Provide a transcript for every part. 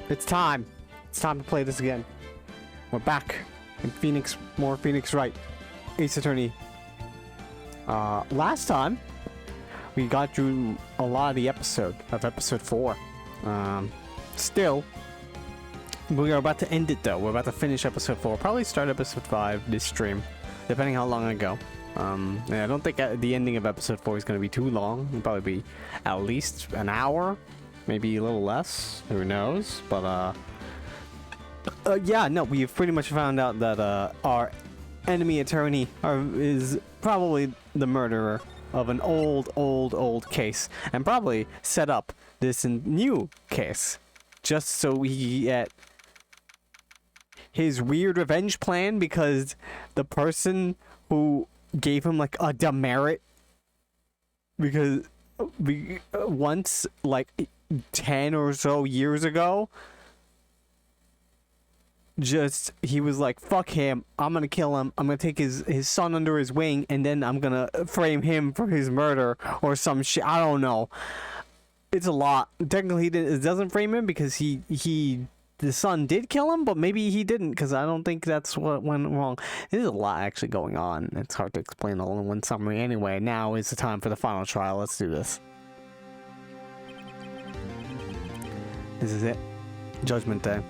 It's time. It's time to play this again. We're back in Phoenix. More Phoenix Wright. Ace Attorney. Last time we got through a lot of the episode of episode 4. Still, we are about to end it though. We're about to finish episode 4. Probably start episode 5 this stream, depending how long I go. I don't think the ending of episode 4 is going to be too long. It'll probably be at least an hour, maybe a little less. Who knows? But yeah, no, we've pretty much found out that our enemy attorney is probably the murderer of an old case, and probably set up this new case just so he get his weird revenge plan, because the person who gave him like a demerit because once like 10 or so years ago, just he was like, fuck him, I'm gonna kill him, I'm gonna take his son under his wing, and then I'm gonna frame him for his murder or some shit. I don't know, it's a lot. Technically it doesn't frame him because the son did kill him, but maybe he didn't, because I don't think that's what went wrong. There's a lot actually going on. It's hard to explain all in one summary. Anyway, now is the time for the final trial. Let's do this. This is it. Judgment Day.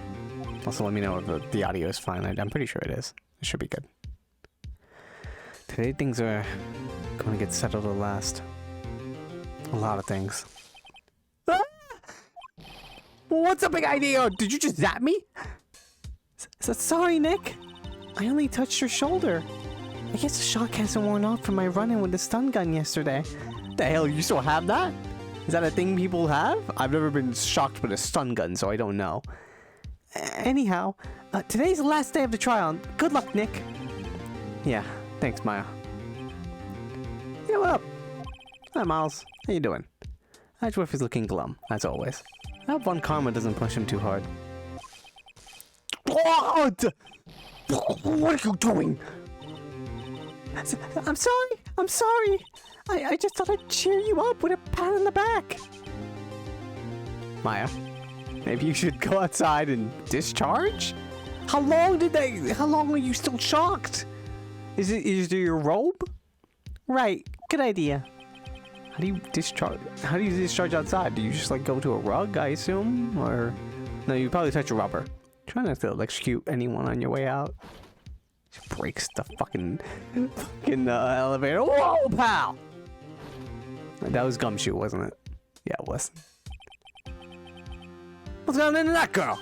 Also, let me know if the audio is fine. I'm pretty sure it is. It should be good. Today things are going to get settled at last. A lot of things. What's a big idea? Did you just zap me? Sorry, Nick. I only touched your shoulder. I guess the shock hasn't worn off from my run-in with the stun gun yesterday. The hell, you still have that? Is that a thing people have? I've never been shocked with a stun gun, so I don't know. Anyhow, today's the last day of the trial. Good luck, Nick. Yeah, thanks, Maya. Hey, what up? Hi, Miles. How you doing? Edgeworth is looking glum, as always. I hope Von Karma doesn't push him too hard. What are you doing? I'm sorry. I'm sorry. I just thought I'd cheer you up with a pat on the back. Maya, maybe you should go outside and discharge? How long are you still shocked? Is it your robe? Right, good idea. How do you discharge outside? Do you just like go to a rug, I assume? Or no, you probably touch a rubber. Try not to electrocute anyone on your way out. Just breaks the fucking elevator. Whoa, pal! That was Gumshoe, wasn't it? Yeah, it was. What's going on in that girl?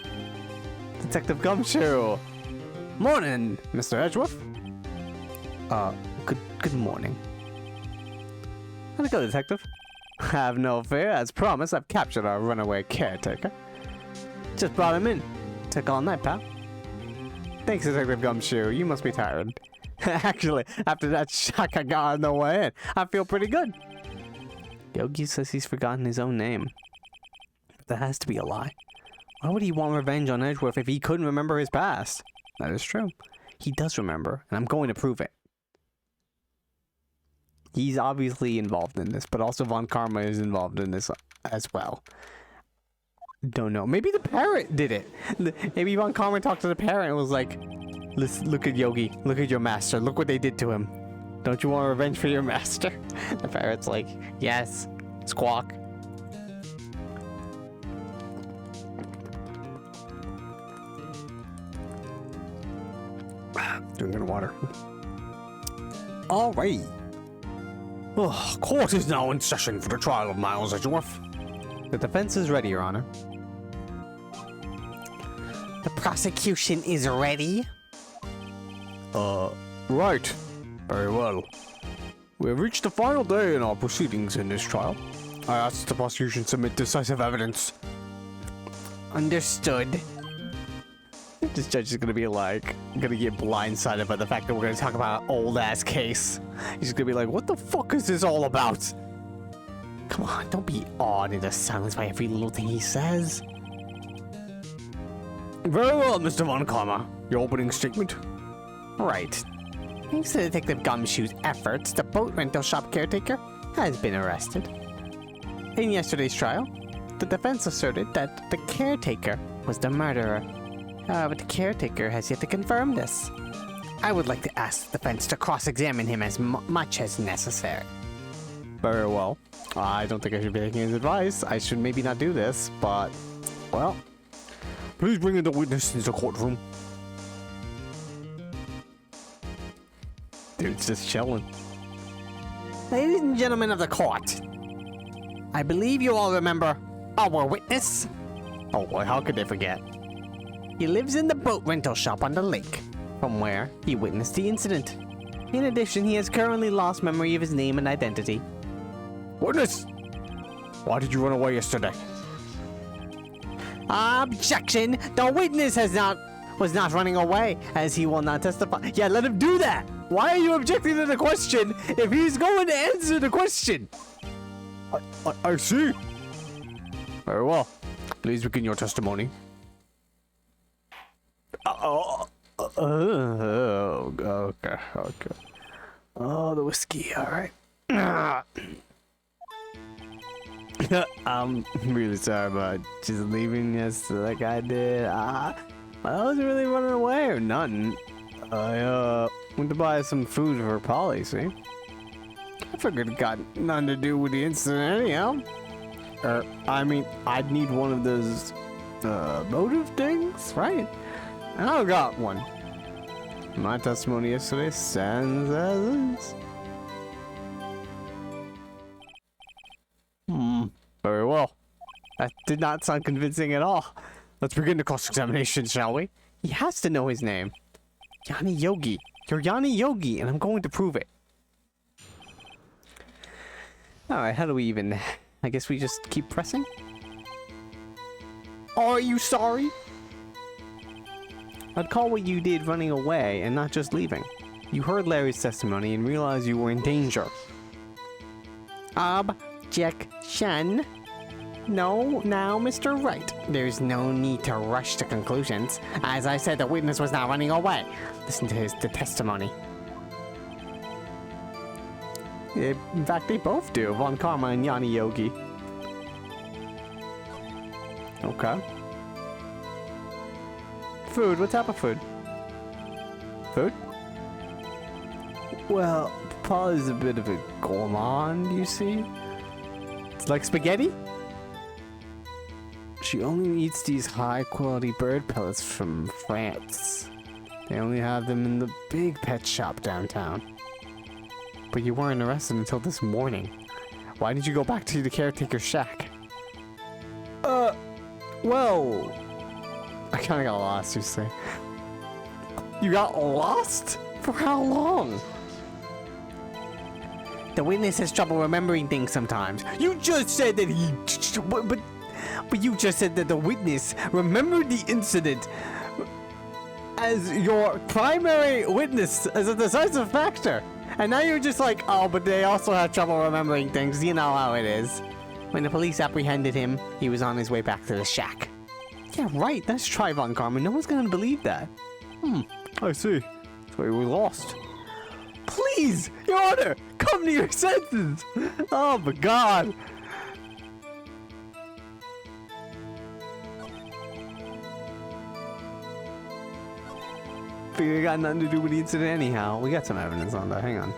Detective Gumshoe. Morning, Mr. Edgeworth. Good morning. How'd it go, Detective? Have no fear. As promised, I've captured our runaway caretaker. Just brought him in. Took all night, pal. Thanks, Detective Gumshoe. You must be tired. Actually, after that shock I got on the way in, I feel pretty good. Yogi says he's forgotten his own name. That has to be a lie. Why would he want revenge on Edgeworth if he couldn't remember his past? That is true. He does remember, and I'm going to prove it. He's obviously involved in this, but also Von Karma is involved in this as well. Don't know. Maybe the parrot did it. Maybe Von Karma talked to the parrot and was like, "Listen, look at Yogi. Look at your master. Look what they did to him. Don't you want revenge for your master?" The parrot's like, "Yes." Squawk. Drinking water. All right. Court is now in session for the trial of Miles Edgeworth. The defense is ready, Your Honor. The prosecution is ready? Right. Very well. We have reached the final day in our proceedings in this trial. I ask the prosecution submit decisive evidence. Understood. This judge is gonna be like, gonna get blindsided by the fact that we're gonna talk about an old ass case. He's gonna be like, what the fuck is this all about? Come on, don't be awed into silence by every little thing he says. Very well, Mr. Von Karma. Your opening statement? Right. Thanks to Detective Gumshoe's efforts, the boat rental shop caretaker has been arrested. In yesterday's trial, the defense asserted that the caretaker was the murderer. But the caretaker has yet to confirm this. I would like to ask the defense to cross-examine him as much as necessary. Very well. I don't think I should be taking his advice. I should maybe not do this, but, well, please bring in the witness into the courtroom. Dude's just chilling. Ladies and gentlemen of the court, I believe you all remember our witness. Oh boy, how could they forget? He lives in the boat rental shop on the lake, from where he witnessed the incident. In addition, he has currently lost memory of his name and identity. Witness! Why did you run away yesterday? Objection! The witness was not running away, as he will not testify. Yeah, let him do that! Why are you objecting to the question if he's going to answer the question? I see. Very well. Please begin your testimony. Okay. Oh, the whiskey, alright. I'm really sorry about just leaving us like I did. I wasn't really running away or nothing. I went to buy some food for Polly, see? I figured it got nothing to do with the incident anyhow. I mean, I'd need one of those motive things, right? And I got one. My testimony yesterday stands as is. Very well. That did not sound convincing at all. Let's begin the cross-examination, shall we? He has to know his name. Yanni Yogi. You're Yanni Yogi, and I'm going to prove it. Alright, how do we even... I guess we just keep pressing? Are you sorry? I'd call what you did running away and not just leaving. You heard Larry's testimony and realized you were in danger. Objection. No, now, Mr. Wright. There's no need to rush to conclusions. As I said, the witness was not running away. Listen to the testimony. In fact, they both do. Von Karma and Yanni Yogi. Okay. Food. What type of food? Food? Well, Paula's a bit of a gourmand, you see. It's like spaghetti? She only eats these high-quality bird pellets from France. They only have them in the big pet shop downtown. But you weren't arrested until this morning. Why did you go back to the caretaker's shack? Well... I kinda got lost, you say. You got lost? For how long? The witness has trouble remembering things sometimes. You just said that he... But you just said that the witness remembered the incident as your primary witness, as a decisive factor. And now you're just like, oh, but they also have trouble remembering things. You know how it is. When the police apprehended him, he was on his way back to the shack. Yeah, right. That's Von Karma. No one's gonna believe that. I see. So he was lost. Please, Your Honor, come to your senses. Oh my God. Figure it got nothing to do with the incident anyhow. We got some evidence on that. Hang on.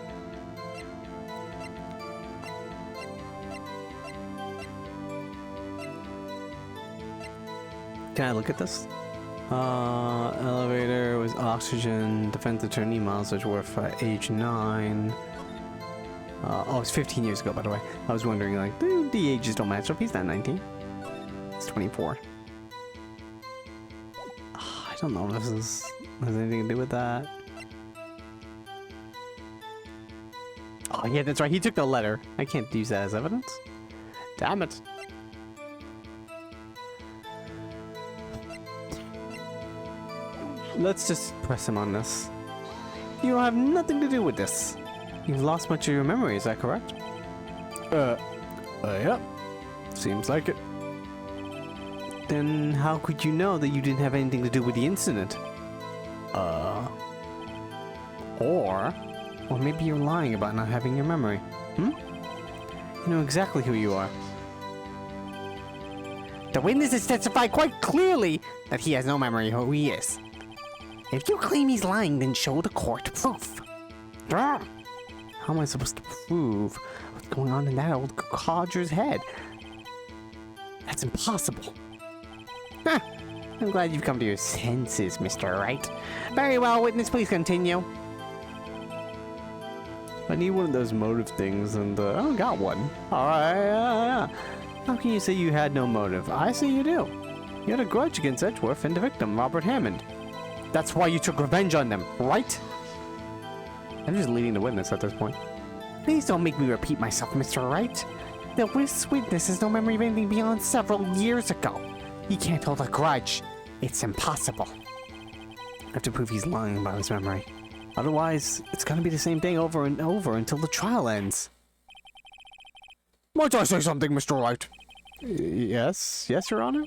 Can I look at this? Elevator was oxygen, defense attorney, miles worth at age 9. Oh, it's 15 years ago, by the way. I was wondering, like, the ages don't match up. He's not 19. He's 24. I don't know if this has anything to do with that. Oh, yeah, that's right. He took the letter. I can't use that as evidence. Damn it. Let's just press him on this. You have nothing to do with this. You've lost much of your memory, is that correct? Yep. Seems like it. Then how could you know that you didn't have anything to do with the incident? Or maybe you're lying about not having your memory. You know exactly who you are. The witness has testified quite clearly that he has no memory of who he is. If you claim he's lying, then show the court proof. How am I supposed to prove what's going on in that old codger's head? That's impossible. Huh. I'm glad you've come to your senses, Mr. Wright. Very well, witness, please continue. I need one of those motive things, and I don't got one. Alright, How can you say you had no motive? I say you do. You had a grudge against Edgeworth and the victim, Robert Hammond. That's why you took revenge on them, right? I'm just leading the witness at this point. Please don't make me repeat myself, Mr. Wright. The witness has no memory of anything beyond several years ago. He can't hold a grudge. It's impossible. I have to prove he's lying about his memory. Otherwise, it's gonna be the same thing over and over until the trial ends. Might I say something, Mr. Wright? Yes, Your Honor?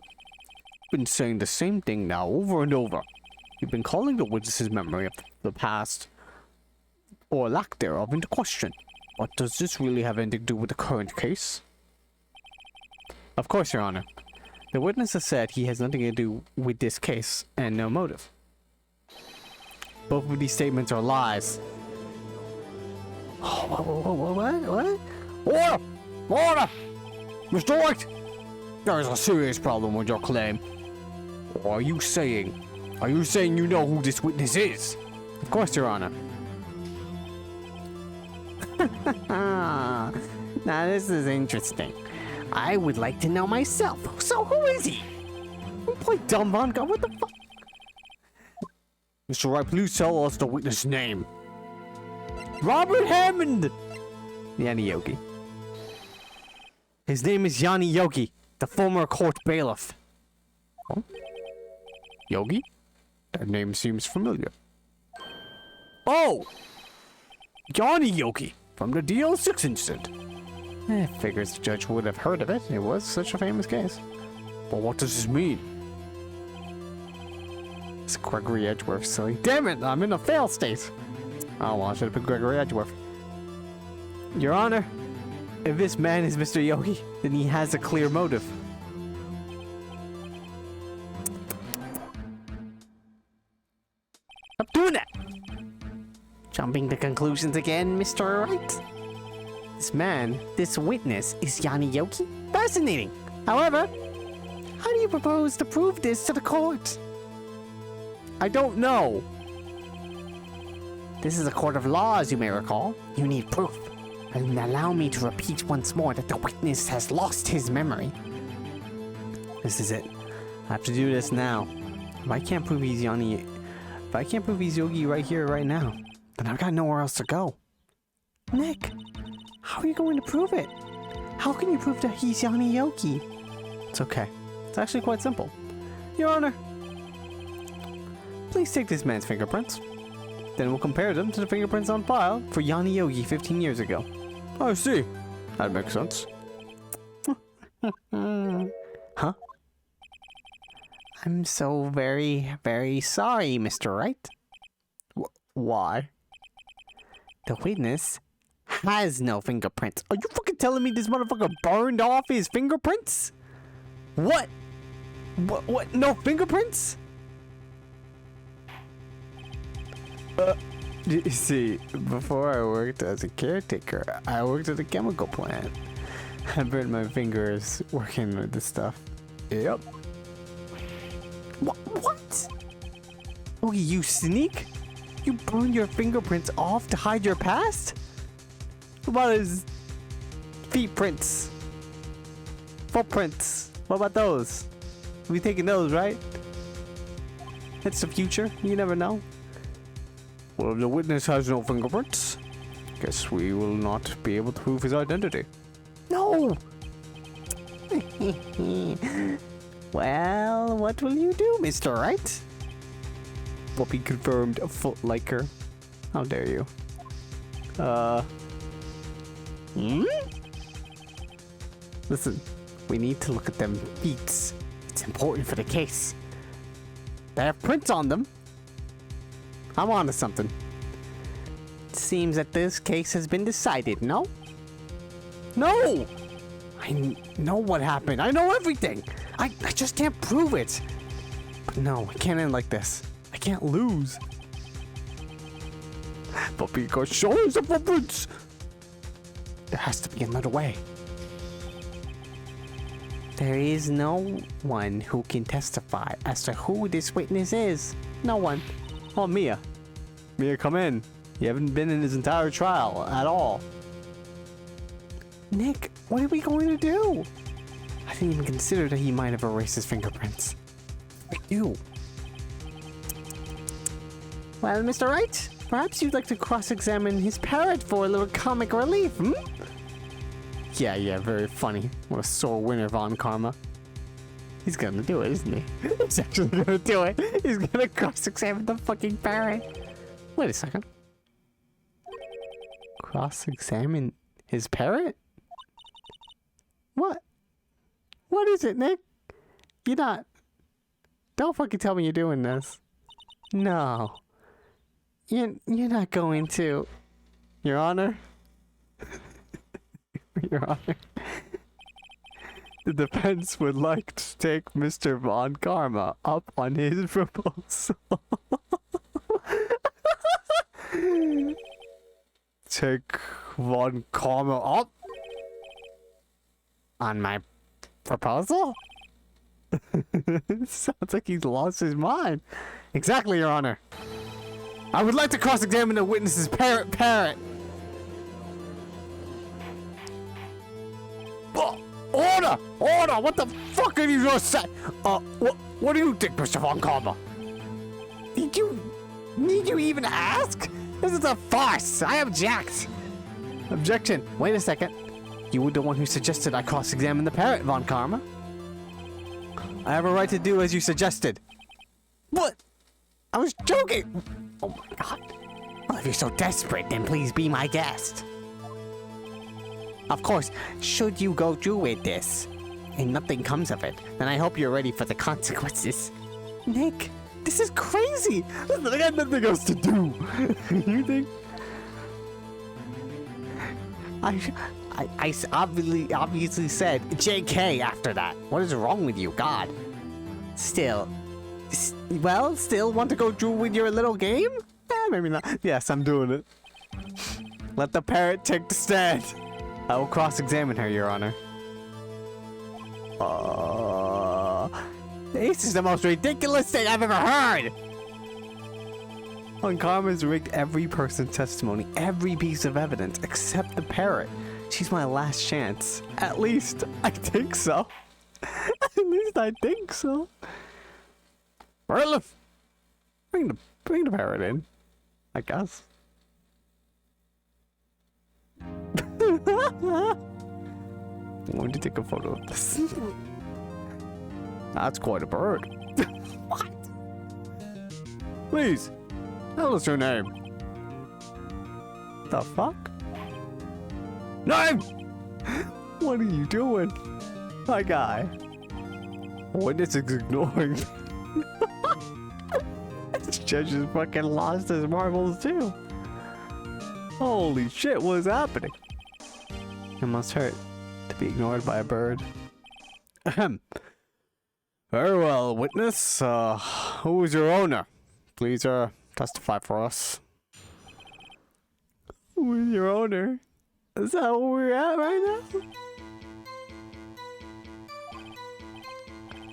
Been saying the same thing now over and over. You've been calling the witness's memory of the past, or lack thereof, into question. But does this really have anything to do with the current case? Of course, Your Honor. The witness has said he has nothing to do with this case and no motive. Both of these statements are lies. Oh, what? Order! Mr. Wright! There is a serious problem with your claim. Or are you saying you know who this witness is? Of course, Your Honor. Now this is interesting. I would like to know myself. So who is he? We play dumb on God. What the fuck? Mr. Wright, please tell us the witness' name. Robert Hammond! Yanni Yogi. His name is Yanni Yogi, the former court bailiff. Oh? Yogi? That name seems familiar. Oh! Yanni Yogi, from the DL6 incident. Figures the judge would have heard of it. It was such a famous case. But what does this mean? It's Gregory Edgeworth, silly. Damn it, I'm in a fail state. Oh well, I should have picked Gregory Edgeworth. Your Honor, if this man is Mr. Yogi, then he has a clear motive. Stop doing that! Jumping to conclusions again, Mr. Wright. This witness is Yanni Yogi? Fascinating. However, how do you propose to prove this to the court? I don't know. This is a court of law, as you may recall. You need proof. And allow me to repeat once more that the witness has lost his memory. This is it. I have to do this now. If I can't prove he's Yogi right here, right now, then I've got nowhere else to go. Nick, how are you going to prove it? How can you prove that he's Yanni Yogi? It's okay. It's actually quite simple. Your Honor, please take this man's fingerprints. Then we'll compare them to the fingerprints on file for Yanni Yogi 15 years ago. I see. That makes sense. Huh? I'm so very, very sorry, Mr. Wright. Why? The witness has no fingerprints. Are you fucking telling me this motherfucker burned off his fingerprints? What? What? No fingerprints? You see, before I worked as a caretaker, I worked at a chemical plant. I burned my fingers working with this stuff. Yep. What? Oh, you sneak? You burn your fingerprints off to hide your past? What about his feet prints? Footprints? What about those? We taking those, right? It's the future. You never know. Well, if the witness has no fingerprints, guess we will not be able to prove his identity. No! Well, what will you do, Mr. Wright? Whoopi confirmed a footliker. How dare you? Listen, we need to look at them feet. It's important for the case. They have prints on them. I'm on to something. It seems that this case has been decided, no? No! I know what happened. I know everything. I just can't prove it. But no, it can't end like this. I can't lose. But because shows of evidence, there has to be another way. There is no one who can testify as to who this witness is. No one. Oh, Mia. Mia, come in. You haven't been in his entire trial at all. Nick, what are we going to do? I didn't even consider that he might have erased his fingerprints. I do. Well, Mr. Wright, perhaps you'd like to cross-examine his parrot for a little comic relief, hmm? Yeah, very funny. What a sore winner, Von Karma. He's gonna do it, isn't he? He's actually gonna do it. He's gonna cross-examine the fucking parrot. Wait a second. Cross-examine his parrot? What? What is it, Nick? You're not... Don't fucking tell me you're doing this. No. You're not going to... Your Honor? Your Honor. The defense would like to take Mr. Von Karma up on his proposal. Take Von Karma up? On my proposal? Sounds like he's lost his mind. Exactly, Your Honor. I would like to cross-examine the witness's parrot. Order! Order! What the fuck are you just saying? What do you think, Mr. Von Karma? Need you even ask? This is a farce! I object! Objection! Wait a second. You were the one who suggested I cross-examine the parrot, Von Karma. I have a right to do as you suggested. What? I was joking! Oh my god. Well, if you're so desperate, then please be my guest. Of course, should you go through with this, and nothing comes of it, then I hope you're ready for the consequences. Nick, this is crazy! I got nothing else to do. You think? I obviously said JK after that. What is wrong with you, God? Still want to go through with your little game? Maybe not. Yes, I'm doing it. Let the parrot take the stand. I will cross-examine her, Your Honor. This is the most ridiculous thing I've ever heard! Von Karma's rigged every person's testimony, every piece of evidence, except the parrot. She's my last chance. At least, I think so. At least I think so. Bailiff! Bring the parrot in, I guess. I want to take a photo of this. That's quite a bird. What? Please, tell us your name. The fuck? Name! What are you doing? My guy. Witness is ignoring. This judge has fucking lost his marbles too. Holy shit, what is happening? It must hurt to be ignored by a bird. Ahem. Very well, witness. Who is your owner? Please, testify for us. Who is your owner? Is that where we're at right now?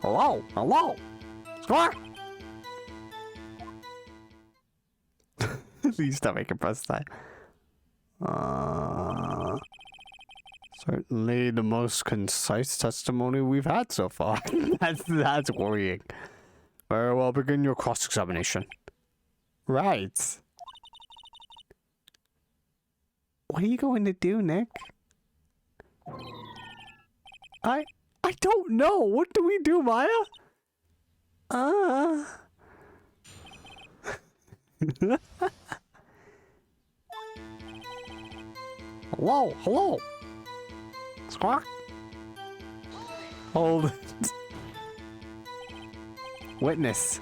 Hello? Hello? Score? Please stop making press time. Certainly the most concise testimony we've had so far. That's worrying. Very well, begin your cross-examination. Right. What are you going to do, Nick? I don't know. What do we do, Maya? Hello. Squawk. Hold it. Witness,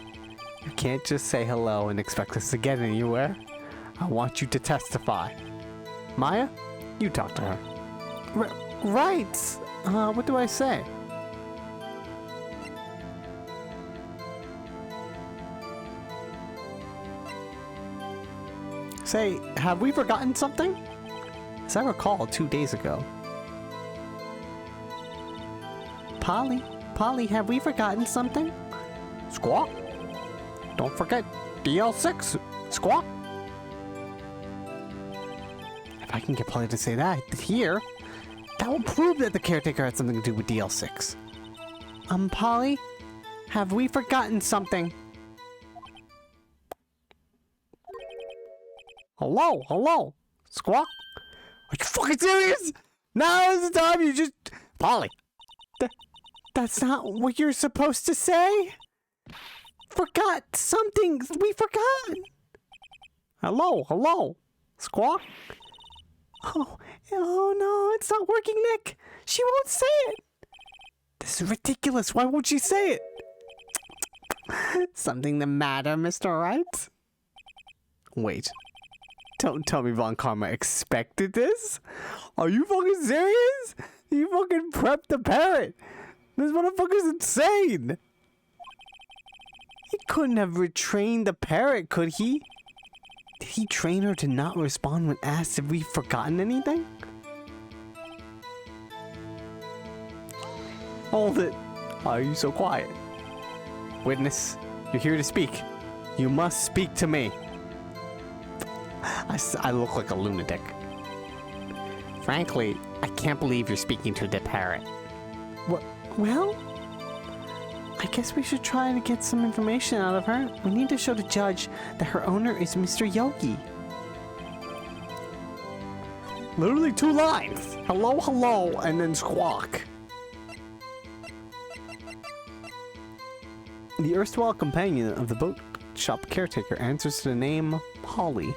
you can't just say hello and expect us to get anywhere. I want you to testify. Maya, you talk to her. Right. What do I say? Say, have we forgotten something? As I recall, 2 days ago. Polly, have we forgotten something? Squawk. Don't forget DL6. Squawk. If I can get Polly to say that here, that will prove that the caretaker had something to do with DL6. Polly, have we forgotten something? Hello? Squawk? Are you fucking serious? Now is the time you just... Polly. That's not what you're supposed to say? Forgot something. We forgot. Hello? Squawk? Oh no, it's not working, Nick. She won't say it. This is ridiculous. Why won't she say it? Something the matter, Mr. Wright? Wait. Don't tell me Von Karma expected this? Are you fucking serious? You fucking prepped the parrot. This motherfucker's insane. He couldn't have retrained the parrot, could he? Did he train her to not respond when asked if we've forgotten anything? Hold it. Why are you so quiet? Witness, you're here to speak. You must speak to me. I look like a lunatic. Frankly, I can't believe you're speaking to the parrot. Well, I guess we should try to get some information out of her. We need to show the judge that her owner is Mr. Yogi. Literally 2 lines. Hello, and then squawk. The erstwhile companion of the boat shop caretaker answers to the name Polly.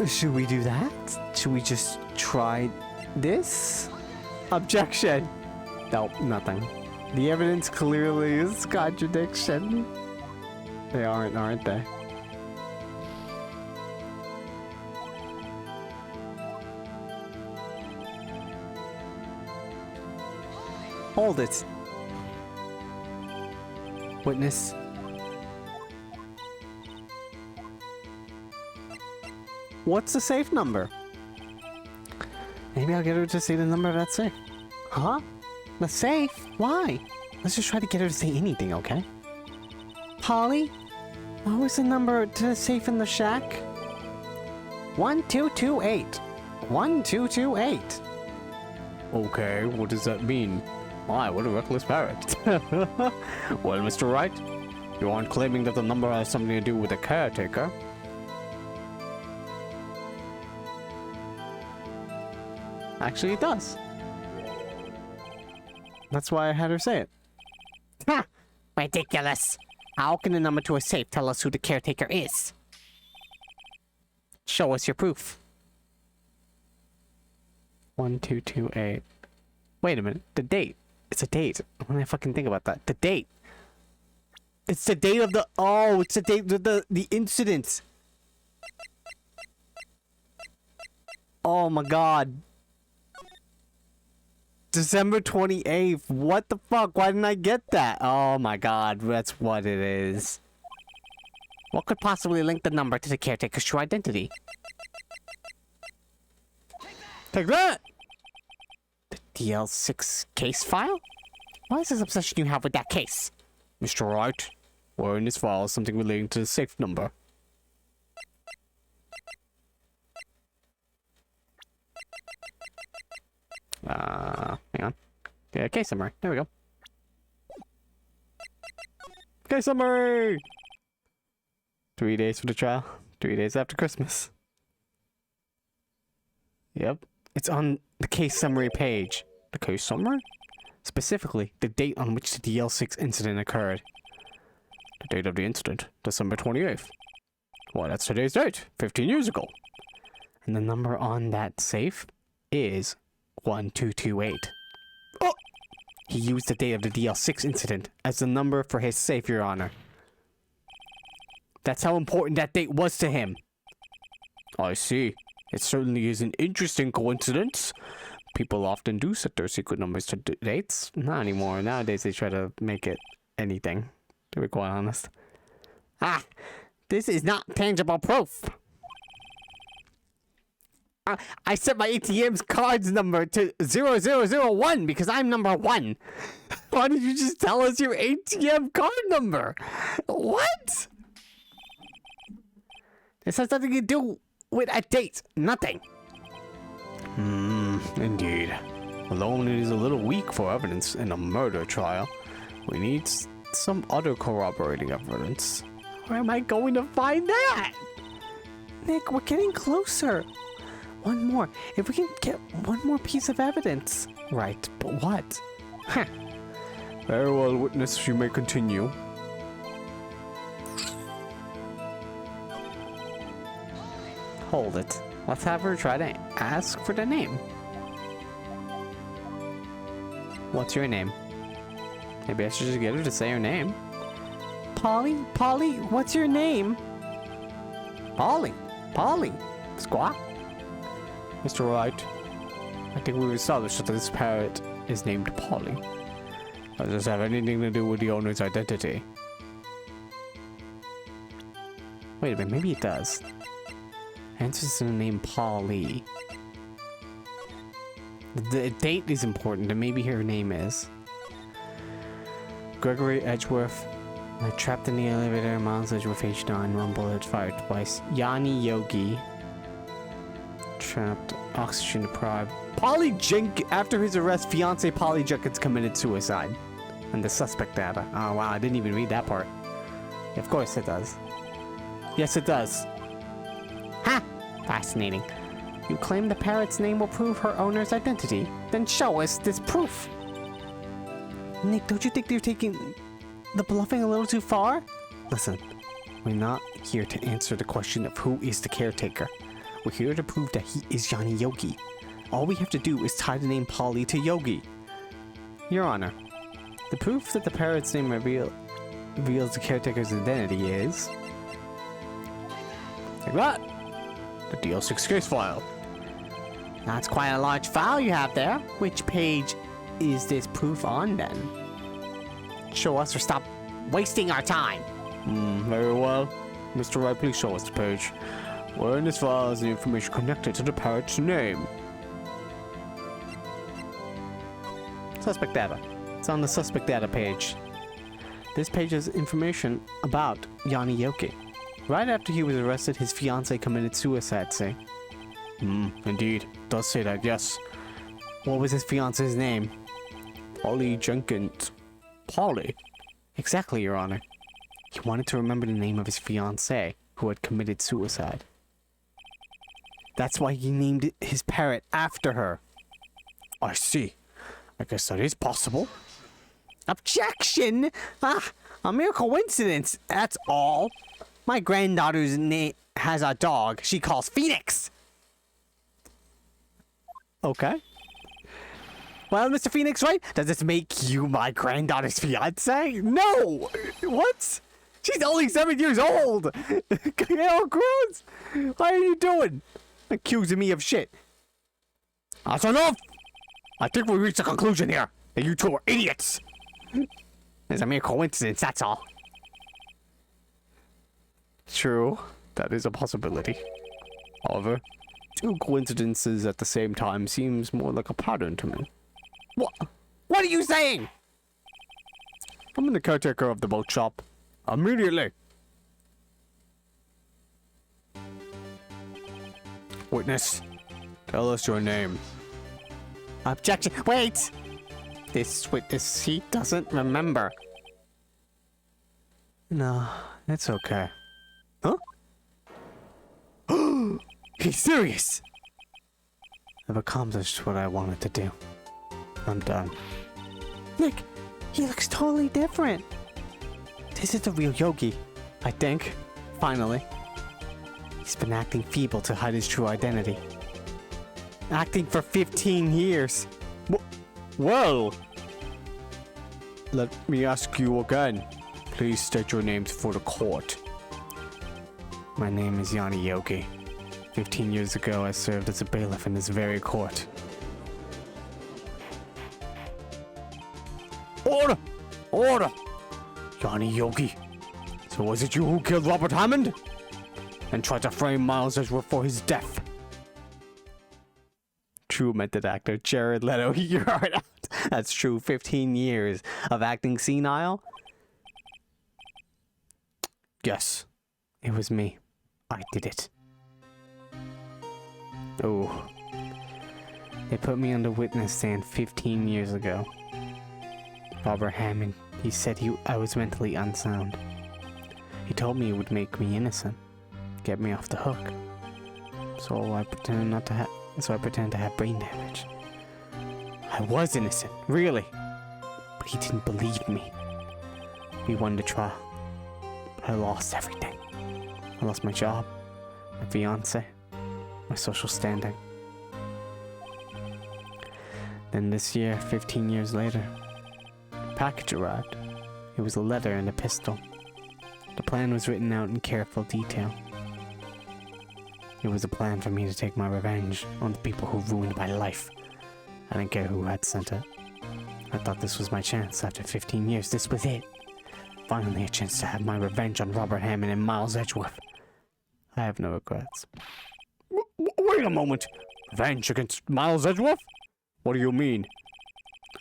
Should we do that? Should we just try this? Objection! Nope, nothing. The evidence clearly is contradiction. They aren't they? Hold it. Witness. What's the safe number? Maybe I'll get her to say the number of that safe. Huh? The safe? Why? Let's just try to get her to say anything, okay? Polly? What was the number to the safe in the shack? 1228. 1228. Okay, what does that mean? My, what a reckless parrot. Well, Mr. Wright, you aren't claiming that the number has something to do with the caretaker. Actually, it does. That's why I had her say it. Ha! Ridiculous. How can the number to a safe tell us who the caretaker is? Show us your proof. 1228. Wait a minute. The date. It's a date. When I fucking think about that. The date. It's the date of the... Oh, it's the date of the incident. Oh my god. December 28th. What the fuck? Why didn't I get that? Oh my god. That's what it is. What could possibly link the number to the caretaker's true identity? Take that! The DL6 case file? What is this obsession you have with that case? Mr. Wright, where in this file is something relating to the safe number? Hang on. Yeah, case summary. There we go. Case summary! 3 days for the trial. 3 days after Christmas. Yep. It's on the case summary page. The case summary? Specifically, the date on which the DL6 incident occurred. The date of the incident, December 28th. Well, that's today's date, 15 years ago. And the number on that safe is 1228. Oh! He used the date of the DL6 incident as the number for his safe, Your Honor. That's how important that date was to him. I see. It certainly is an interesting coincidence, people often do set their secret numbers to dates. Not anymore. Nowadays, they try to make it anything, to be quite honest. Ah, this is not tangible proof. I set my ATM's card's number to 0001 because I'm number 1. Why did you just tell us your ATM card number? What? This has nothing to do with a date. Nothing. Indeed. Although it is a little weak for evidence in a murder trial, we need some other corroborating evidence. Where am I going to find that? Nick, we're getting closer. One more. If we can get one more piece of evidence. Right, but what? Huh. Very well, witness, you may continue. Hold it. Let's have her try to ask for the name. What's your name? Maybe I should just get her to say her name. Polly, what's your name? Polly, Squawk. Mr. Wright, I think we've established that this parrot is named Polly. Does this have anything to do with the owner's identity? Wait a minute, maybe it does. Answers to the name Polly. The date is important, and maybe her name is. Gregory Edgeworth. Trapped in the elevator, Miles Edgeworth H9, one bullet fired twice. Yanni Yogi. Trapped, oxygen deprived. After his arrest, fiance Polly Jenkins committed suicide. And the suspect data. Oh wow, I didn't even read that part. Of course it does. Yes, it does. Ha! Fascinating. You claim the parrot's name will prove her owner's identity? Then show us this proof. Nick, don't you think you're taking the bluffing a little too far? Listen, we're not here to answer the question of who is the caretaker. We're here to prove that he is Yanni Yogi. All we have to do is tie the name Polly to Yogi. Your Honor, the proof that the parrot's name reveals the caretaker's identity is... like that! The DL6 case file. That's quite a large file you have there. Which page is this proof on then? Show us or stop wasting our time. Very well. Mr. Wright, please show us the page. Where in this file is the information connected to the parrot's name? Suspect data. It's on the suspect data page. This page has information about Yanni Yogi. Right after he was arrested, his fiancée committed suicide, say. Indeed. It does say that, yes. What was his fiancée's name? Polly Jenkins. Polly? Exactly, Your Honor. He wanted to remember the name of his fiancée, who had committed suicide. That's why he named his parrot after her. I see. I guess that is possible. Objection! A mere coincidence, that's all. My granddaughter's name has a dog she calls Phoenix. Okay. Well, Mr. Phoenix, right? Does this make you my granddaughter's fiance? No! What? She's only 7 years old! Hell, gross! What are you doing? Accusing me of shit. That's enough! I think we reached a conclusion here. That you two are idiots! It's a mere coincidence, that's all. True. That is a possibility. However, two coincidences at the same time seems more like a pattern to me. What are you saying? I'm the caretaker of the boat shop. Immediately. Witness, tell us your name. Objection. Wait! This witness, he doesn't remember. No, it's okay. Huh? He's serious! I've accomplished what I wanted to do. I'm done. Nick, he looks totally different. This is the real Yogi, I think. Finally. He's been acting feeble to hide his true identity. Acting for 15 years. Well, let me ask you again. Please state your names for the court. My name is Yanni Yogi. 15 years ago, I served as a bailiff in this very court. Order! Order! Yanni Yogi. So was it you who killed Robert Hammond? And tried to frame Miles Edgeworth for his death? True method actor Jared Leto, you're right out. That's true. 15 years of acting senile? Yes, it was me. I did it. Oh. They put me on the witness stand 15 years ago. Robert Hammond, he said I was mentally unsound. He told me it would make me innocent, get me off the hook. So I pretended to have brain damage. I was innocent, really. But he didn't believe me. We won the trial. But I lost everything. I lost my job, my fiance, my social standing. Then this year, 15 years later, a package arrived. It was a letter and a pistol. The plan was written out in careful detail. It was a plan for me to take my revenge on the people who ruined my life. I didn't care who had sent it. I thought this was my chance after 15 years. This was it. Finally a chance to have my revenge on Robert Hammond and Miles Edgeworth. I have no regrets. Wait a moment. Revenge against Miles Edgeworth? What do you mean?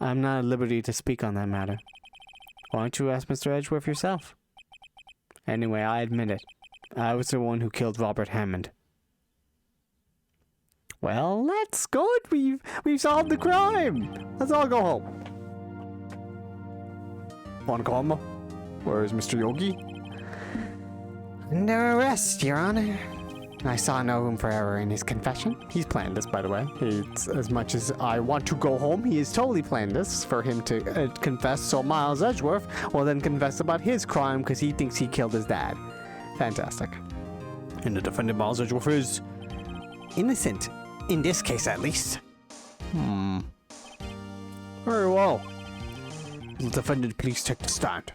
I'm not at liberty to speak on that matter. Why don't you ask Mr. Edgeworth yourself? Anyway, I admit it. I was the one who killed Robert Hammond. Well, that's good. We've solved the crime. Let's all go home. Von Karma, where is Mr. Yogi? Under arrest, Your Honor. I saw no room for error in his confession. He's planned this, by the way. It's, as much as I want to go home, he has totally planned this for him to confess, so Miles Edgeworth will then confess about his crime because he thinks he killed his dad. Fantastic. And the defendant, Miles Edgeworth, is innocent. In this case, at least. Very well. Will the defendant please take the stand?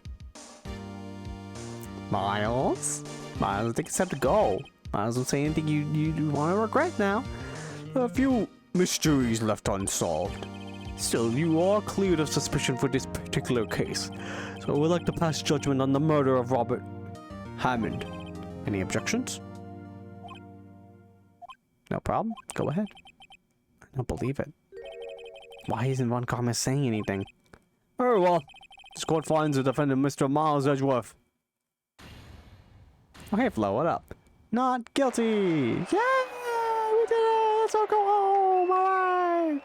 Miles? Miles, I think it's time to go. Miles will say anything you want to regret now. A few mysteries left unsolved. Still, you are cleared of suspicion for this particular case. So I would like to pass judgment on the murder of Robert Hammond. Any objections? No problem. Go ahead. I don't believe it. Why isn't Von Karma saying anything? Very well. This court finds the defendant, Mr. Miles Edgeworth. Oh, hey, Flo, what up? Not guilty! Yeah! We did it! Let's all go home! Alright!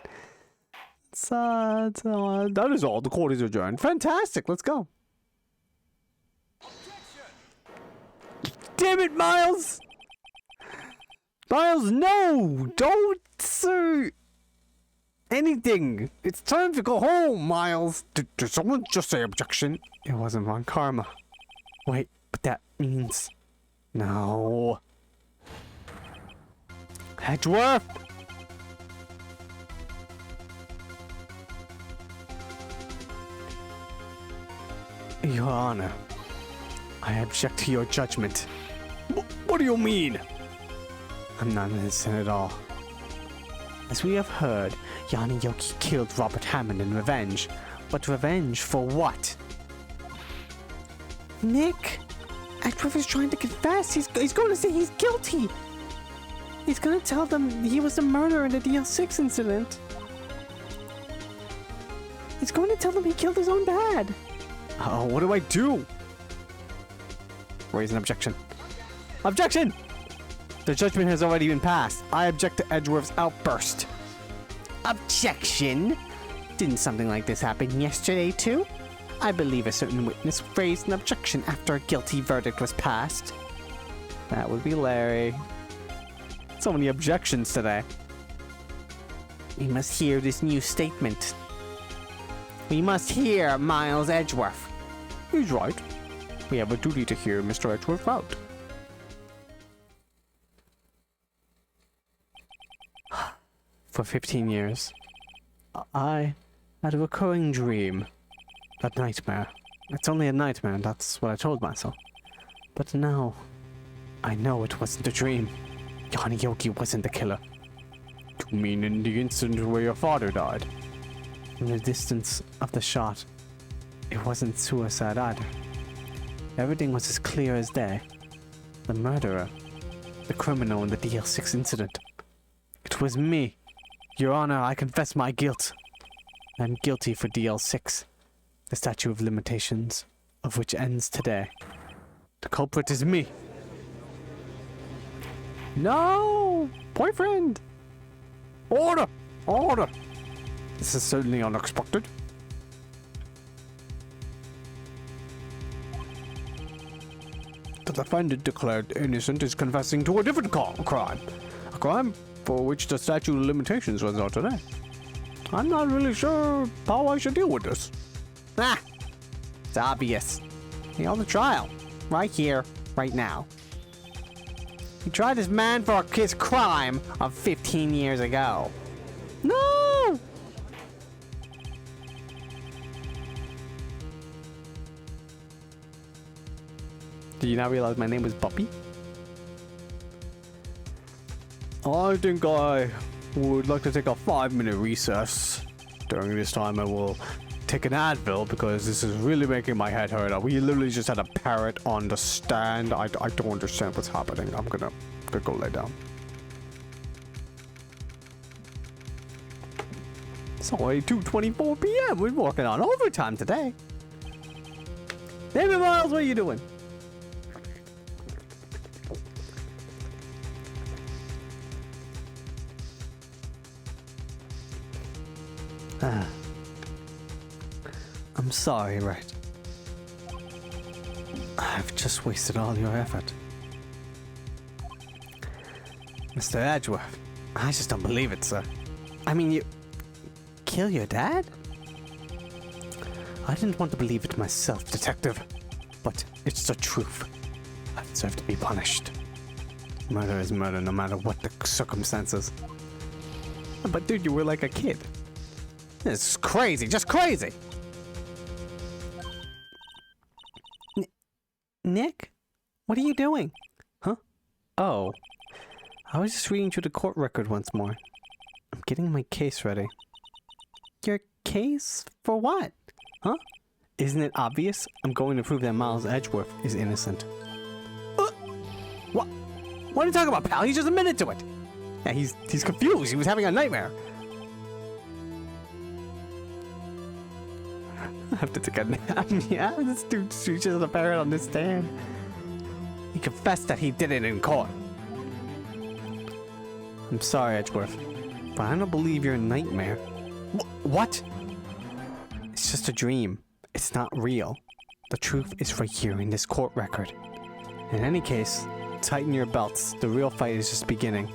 That is all. The court is adjourned. Fantastic! Let's go. Damn it, Miles! Miles, no! Don't say anything! It's time to go home, Miles! Did someone just say objection? It wasn't Von Karma. Wait, but that means... No. Edgeworth! Your Honor, I object to your judgment. What do you mean? I'm not innocent at all. As we have heard, Yanni Yoki killed Robert Hammond in revenge. But revenge for what? Nick! Edgeworth is trying to confess. He's going to say he's guilty. He's going to tell them he was the murderer in the DL6 incident. He's going to tell them he killed his own dad. Oh, what do I do? Raise an objection. Objection! The judgment has already been passed. I object to Edgeworth's outburst. Objection? Didn't something like this happen yesterday, too? I believe a certain witness raised an objection after a guilty verdict was passed. That would be Larry. So many objections today. We must hear this new statement. We must hear Miles Edgeworth. He's right. We have a duty to hear Mr. Edgeworth out. For 15 years, I had a recurring dream. A nightmare. It's only a nightmare, that's what I told myself. But now, I know it wasn't a dream. Yanni Yogi wasn't the killer. You mean in the incident where your father died? In the distance of the shot, it wasn't suicide either. Everything was as clear as day. The murderer, the criminal in the DL6 incident. It was me. Your Honor, I confess my guilt. I'm guilty for DL6, the statute of limitations of which ends today. The culprit is me. No! Boyfriend! Order! Order! This is certainly unexpected. The defendant declared innocent is confessing to a different crime. A crime for which the statute of limitations runs out today. I'm not really sure how I should deal with this. Ah! It's obvious. He on the trial. Right here, right now. He tried this man for his crime of 15 years ago. No! Did you not realize my name was Buppy? I think I would like to take a 5-minute recess. During this time, I will take an Advil because this is really making my head hurt. We literally just had a parrot on the stand. I don't understand what's happening. I'm gonna go lay down. It's only 2:24 p.m. We're working on overtime today. David Miles, what are you doing? I'm sorry, Wright. I've just wasted all your effort. Mr. Edgeworth, I just don't believe it, sir. I mean, you kill your dad? I didn't want to believe it myself, detective, but it's the truth. I deserve to be punished. Murder is murder, no matter what the circumstances. But dude, you were like a kid. This is crazy, just crazy! Nick? What are you doing? Huh? Oh. I was just reading through the court record once more. I'm getting my case ready. Your case? For what? Huh? Isn't it obvious? I'm going to prove that Miles Edgeworth is innocent. What? What are you talking about, pal? He just admitted to it! Yeah, he's confused. He was having a nightmare. I have to take a nap. Yeah, this dude just a parrot on this stand. He confessed that he did it in court. I'm sorry, Edgeworth, but I don't believe your nightmare. What? It's just a dream. It's not real. The truth is right here in this court record. In any case, tighten your belts. The real fight is just beginning.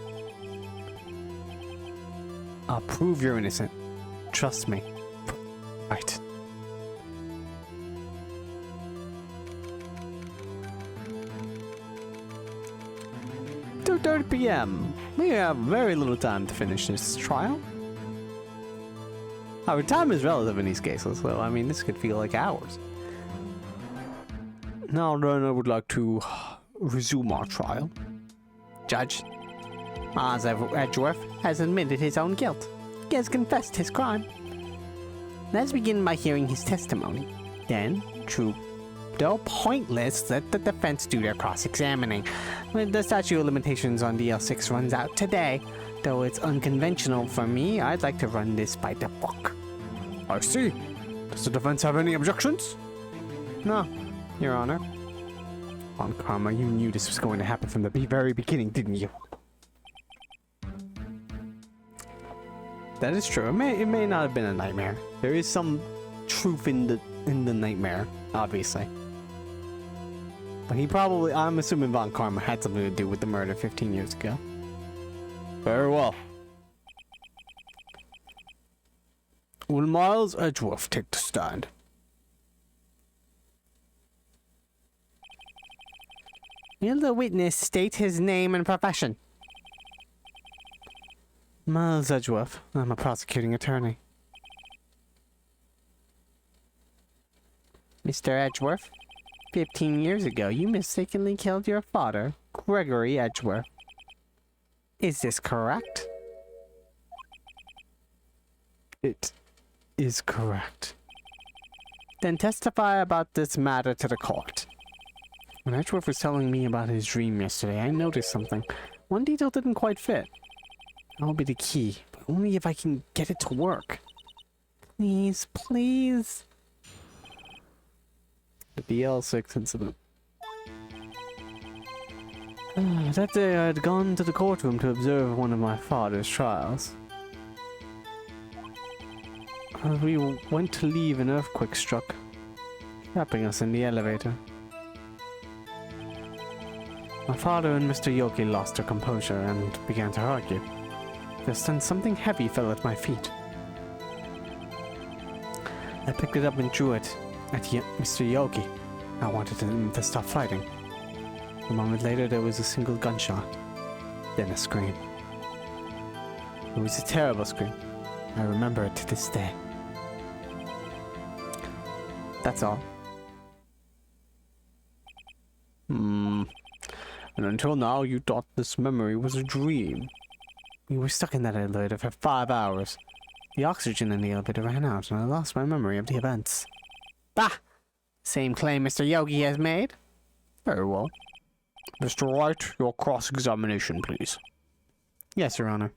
I'll prove you're innocent. Trust me. Right. 2:30 p.m. We have very little time to finish this trial. However, time is relative in these cases, so I mean, this could feel like hours. Now then, I would like to resume our trial. Judge, Miles Edgeworth has admitted his own guilt. He has confessed his crime. Let's begin by hearing his testimony. Then, true, though pointless, let the defense do their cross-examining. The statute of limitations on DL6 runs out today. Though it's unconventional for me, I'd like to run this by the book. I see. Does the defense have any objections? No, Your Honor. On Karma, you knew this was going to happen from the very beginning, didn't you? That is true. It may not have been a nightmare. There is some truth in the nightmare, obviously. But he probably, I'm assuming Von Karma had something to do with the murder 15 years ago. Very well. Will Miles Edgeworth take the stand? Will the witness state his name and profession? Miles Edgeworth. I'm a prosecuting attorney. Mr. Edgeworth, 15 years ago, you mistakenly killed your father, Gregory Edgeworth. Is this correct? It is correct. Then testify about this matter to the court. When Edgeworth was telling me about his dream yesterday, I noticed something. One detail didn't quite fit. That'll be the key, but only if I can get it to work. Please, please. The BL6 incident. That day I had gone to the courtroom to observe one of my father's trials. As we went to leave, an earthquake struck, trapping us in the elevator. My father and Mr. Yogi lost their composure and began to argue. Just then something heavy fell at my feet. I picked it up and drew it at Mr. Yogi. I wanted him to stop fighting. A moment later there was a single gunshot, then a scream. It was a terrible scream. I remember it to this day. That's all. And until now you thought this memory was a dream. You were stuck in that elevator for 5 hours. The oxygen in the elevator ran out and I lost my memory of the events. Bah! Same claim Mr. Yogi has made. Very well. Mr. Wright, your cross-examination, please. Yes, Your Honor.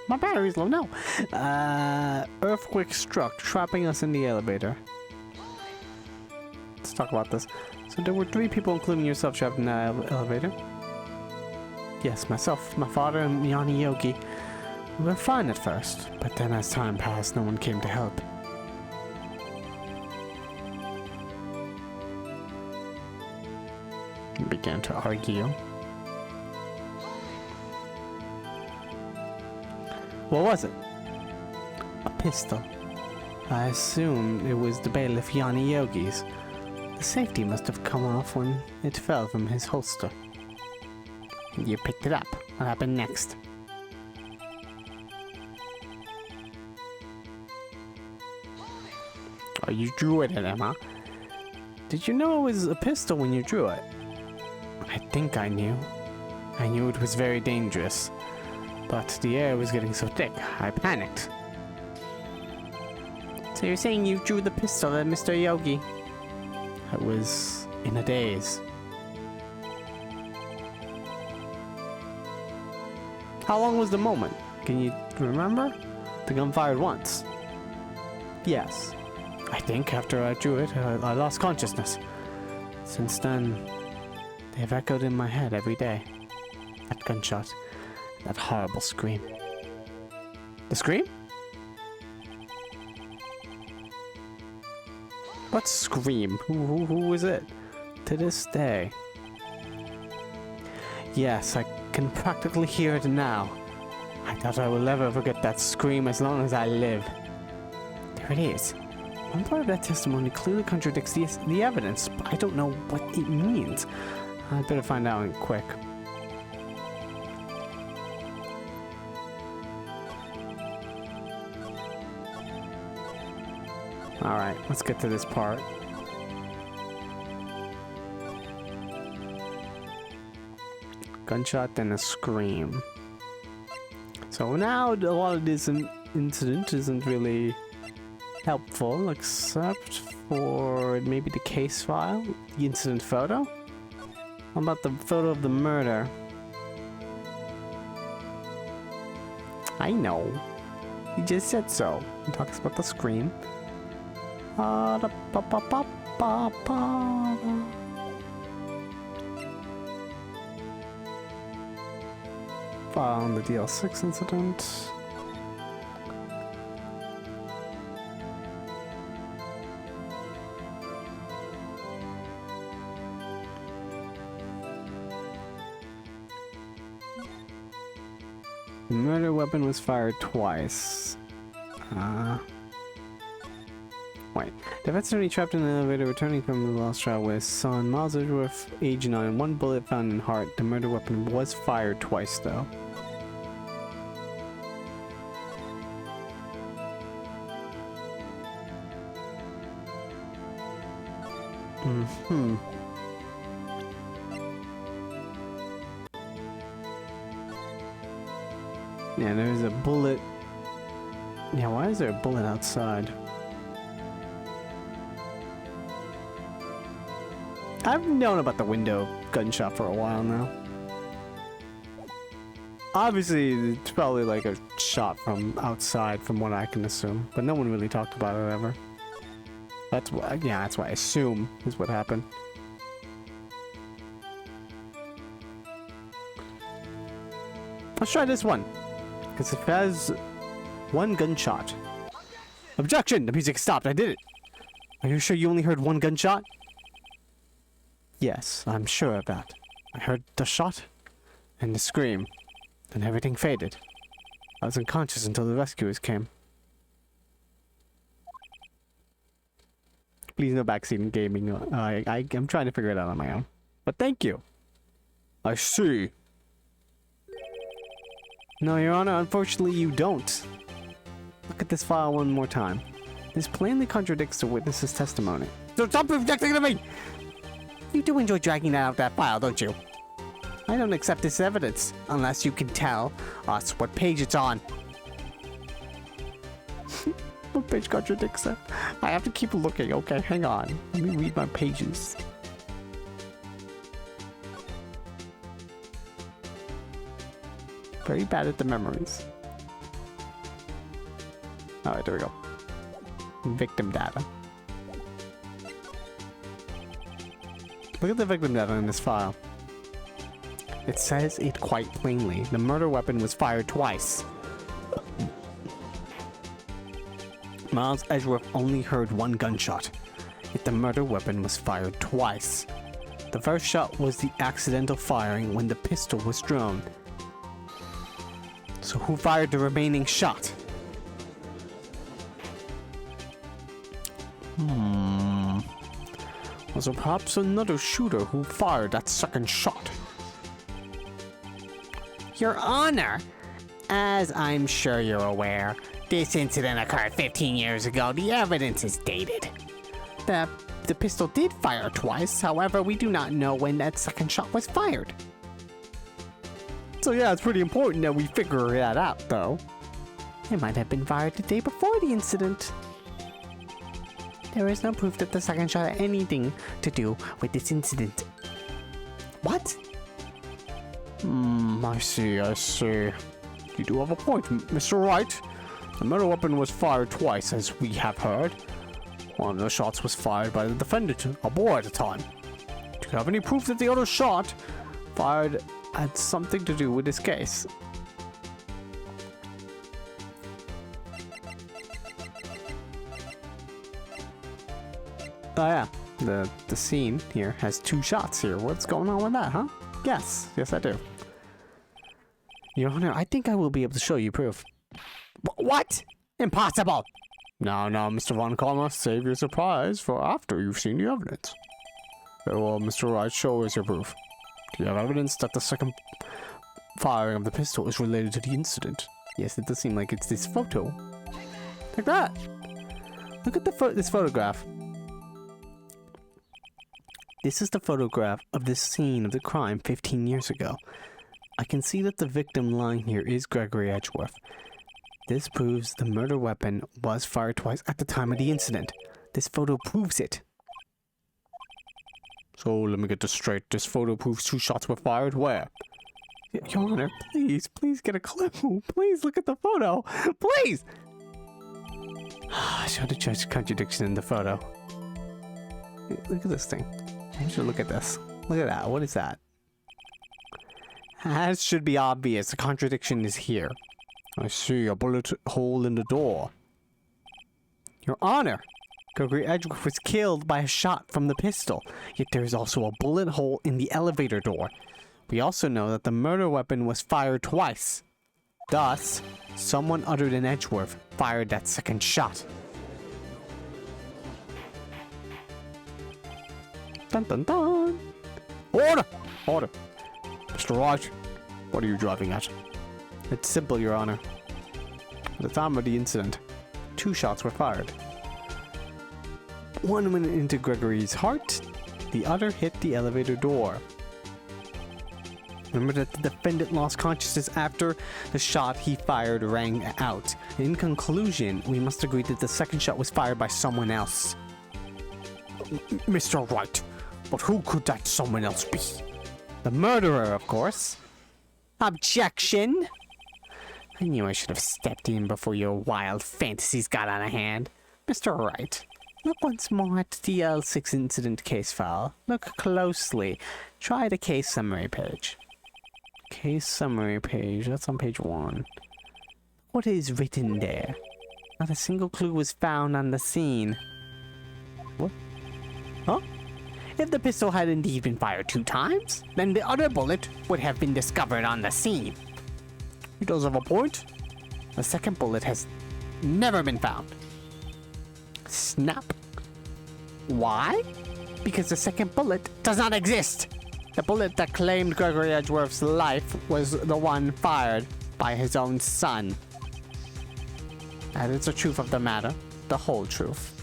My battery's low now. Earthquake struck, trapping us in the elevator. Let's talk about this. So there were 3 people, including yourself, trapped in that elevator. Yes, myself, my father, and Yanni Yogi. We were fine at first, but then as time passed, no one came to help. We began to argue. What was it? A pistol. I assumed it was the bailiff Yanni Yogi's. The safety must have come off when it fell from his holster. You picked it up. What happened next? Oh, you drew it at him, huh? Did you know it was a pistol when you drew it? I think I knew. I knew it was very dangerous. But the air was getting so thick, I panicked. So you're saying you drew the pistol at Mr. Yogi? I was in a daze. How long was the moment? Can you remember? The gun fired once. Yes. I think after I drew it, I lost consciousness. Since then, they've echoed in my head every day. That gunshot. That horrible scream. The scream? What scream? Who was it? To this day. Yes, I can practically hear it now. I doubt I will never forget that scream as long as I live. There it is. One part of that testimony clearly contradicts the evidence, but I don't know what it means. I'd better find out quick. Alright, let's get to this part. Gunshot, then a scream. So now a lot of this incident isn't really helpful, except for maybe the case file, the incident photo. How about the photo of the murder? I know. He just said so. He talks about the scream. Found the DL6 incident. The murder weapon was fired twice. Wait. The veterinary trapped in an elevator returning from the lost trial with his son, Miles Edgeworth, age 9, 1 bullet found in heart. The murder weapon was fired twice, though. Yeah, there's a bullet. Yeah, why is there a bullet outside? I've known about the window gunshot for a while now. Obviously, it's probably like a shot from outside, from what I can assume. But no one really talked about it ever. That's what, yeah, that's what I assume is what happened. Let's try this one, because it has one gunshot. Objection! The music stopped. I did it. Are you sure you only heard one gunshot? Yes, I'm sure of that. I heard the shot and the scream, and everything faded. I was unconscious until the rescuers came. Please no backseat gaming. I'm trying to figure it out on my own. But thank you. I see. No, Your Honor, unfortunately you don't. Look at this file one more time. This plainly contradicts the witness's testimony. So stop objecting to me! You do enjoy dragging out that file, don't you? I don't accept this evidence, unless you can tell us what page it's on. What page contradicts that? I have to keep looking, okay? Hang on. Let me read my pages. Very bad at the memories. Alright, there we go. Victim data. Look at the victim data in this file. It says it quite plainly. The murder weapon was fired twice. Miles Edgeworth only heard one gunshot, yet the murder weapon was fired twice. The first shot was the accidental firing when the pistol was drawn. So who fired the remaining shot? Was there perhaps another shooter who fired that second shot? Your Honor, as I'm sure you're aware, this incident occurred 15 years ago. The evidence is dated. The pistol did fire twice, however, we do not know when that second shot was fired. So yeah, it's pretty important that we figure that out, though. It might have been fired the day before the incident. There is no proof that the second shot had anything to do with this incident. What? I see. You do have a point, Mr. Wright. The murder weapon was fired twice, as we have heard. One of the shots was fired by the defendant, a boy at the time. Do you have any proof that the other shot fired had something to do with this case? Oh yeah, the scene here has two shots here. What's going on with that, huh? Yes I do. Your Honor, I think I will be able to show you proof. What? Impossible! No, Mr. Von Kalmer, save your surprise for after you've seen the evidence. Very well, Mr. Wright, show us your proof. Do you have evidence that the second firing of the pistol is related to the incident? Yes, it does seem like it's this photo. Like that! Look at this photograph. This is the photograph of the scene of the crime 15 years ago. I can see that the victim lying here is Gregory Edgeworth. This proves the murder weapon was fired twice at the time of the incident. This photo proves it. So let me get this straight. This photo proves two shots were fired where? Your Honor, please get a clue. Please look at the photo. Please! Show the judge contradiction in the photo. Look at this thing. I want you to look at this. Look at that. What is that? As should be obvious, the contradiction is here. I see a bullet hole in the door. Your Honor, Gregory Edgeworth was killed by a shot from the pistol, yet there is also a bullet hole in the elevator door. We also know that the murder weapon was fired twice. Thus, someone other than Edgeworth fired that second shot. Dun dun dun! Order! Order! Mr. Wright, what are you driving at? It's simple, Your Honor. At the time of the incident, two shots were fired. One went into Gregory's heart, the other hit the elevator door. Remember that the defendant lost consciousness after the shot he fired rang out. In conclusion, we must agree that the second shot was fired by someone else. Mr. Wright, but who could that someone else be? The murderer, of course. Objection! I knew I should have stepped in before your wild fantasies got out of hand. Mr. Wright, look once more at the L6 incident case file. Look closely. Try the case summary page. Case summary page, that's on page 1. What is written there? Not a single clue was found on the scene. What? Huh? If the pistol had indeed been fired 2 times, then the other bullet would have been discovered on the scene. He does have a point. The second bullet has never been found. Snap. Why? Because the second bullet does not exist. The bullet that claimed Gregory Edgeworth's life was the one fired by his own son. That is the truth of the matter. The whole truth.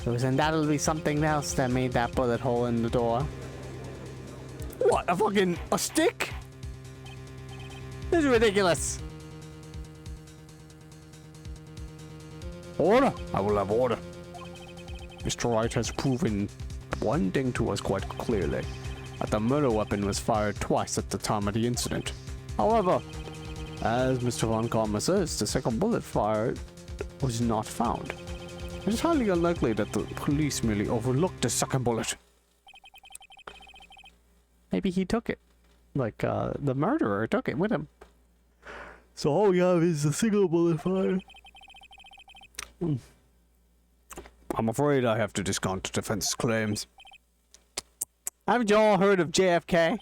There was undoubtedly something else that made that bullet hole in the door. What? A stick? This is ridiculous. Order. I will have order. Mr. Wright has proven one thing to us quite clearly, that the murder weapon was fired twice at the time of the incident. However, as Mr. Von Karma says, the second bullet fired was not found. It is highly unlikely that the police merely overlooked the second bullet. Maybe he took it. Like, the murderer took it with him. So all we have is a single bullet fired. I'm afraid I have to discount the defense's claims. Haven't you all heard of JFK?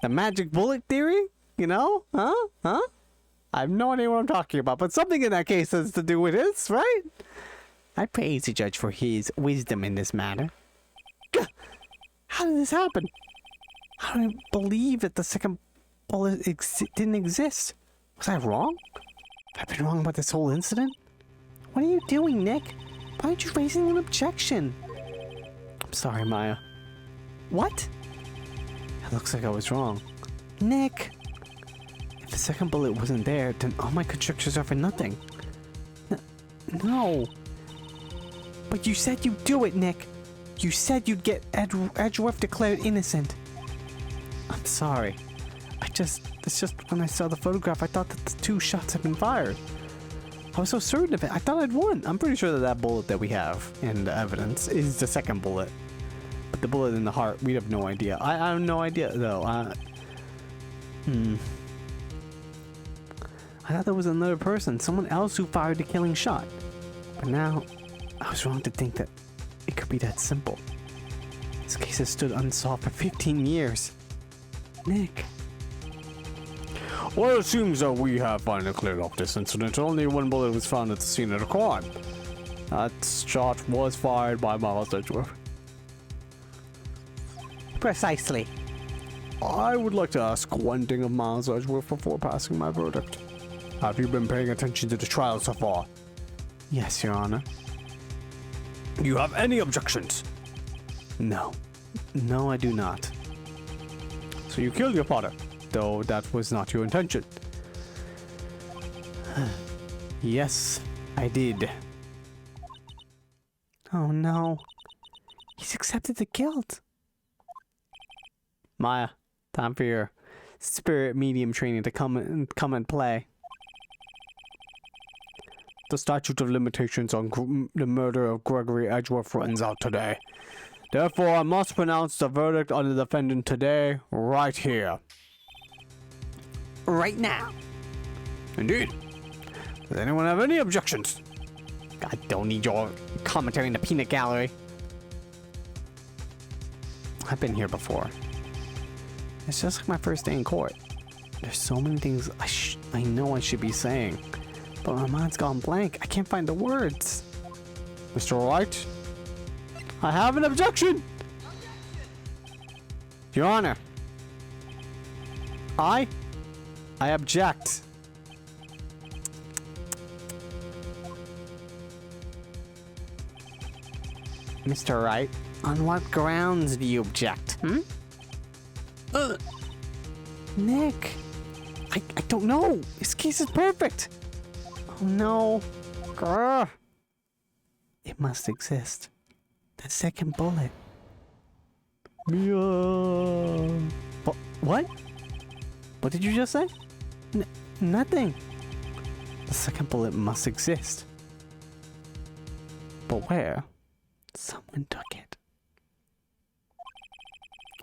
The magic bullet theory? You know? Huh? I have no idea what I'm talking about, but something in that case has to do with this, right? I praise the judge for his wisdom in this matter. How did this happen? I don't believe that the second bullet didn't exist. Was I wrong? Have I been wrong about this whole incident? What are you doing, Nick? Why aren't you raising an objection? I'm sorry, Maya. What? It looks like I was wrong. Nick! If the second bullet wasn't there, then all my conjectures are for nothing. No. But you said you'd do it, Nick. You said you'd get Edgeworth declared innocent. I'm sorry. It's just when I saw the photograph, I thought that the 2 shots had been fired. I was so certain of it. I thought I'd won. I'm pretty sure that bullet that we have in the evidence is the second bullet. But the bullet in the heart, we have no idea. I have no idea, though. I thought there was another person, someone else who fired the killing shot. But now, I was wrong to think that it could be that simple. This case has stood unsolved for 15 years. Nick. Well, it seems that we have finally cleared up this incident. Only 1 bullet was found at the scene of the crime. That shot was fired by Miles Edgeworth. Precisely. I would like to ask one thing of Miles Edgeworth before passing my verdict. Have you been paying attention to the trial so far? Yes, Your Honor. Do you have any objections? No. No, I do not. So you killed your father, though that was not your intention. Yes, I did. Oh no. He's accepted the guilt. Maya, time for your spirit medium training to come and play. The statute of limitations on the murder of Gregory Edgeworth runs out today. Therefore, I must pronounce the verdict on the defendant today, right here. Right now. Indeed. Does anyone have any objections? I don't need your commentary in the peanut gallery. I've been here before. It's just like my first day in court. There's so many things I know I should be saying, but my mind's gone blank. I can't find the words. Mr. Wright? I have an objection! Your Honor. I object. Mr. Wright, on what grounds do you object, Nick, I don't know. His case is perfect. Oh no. Grr. It must exist. The second bullet. Mia. What? What did you just say? Nothing. The second bullet must exist. But where? Someone took it.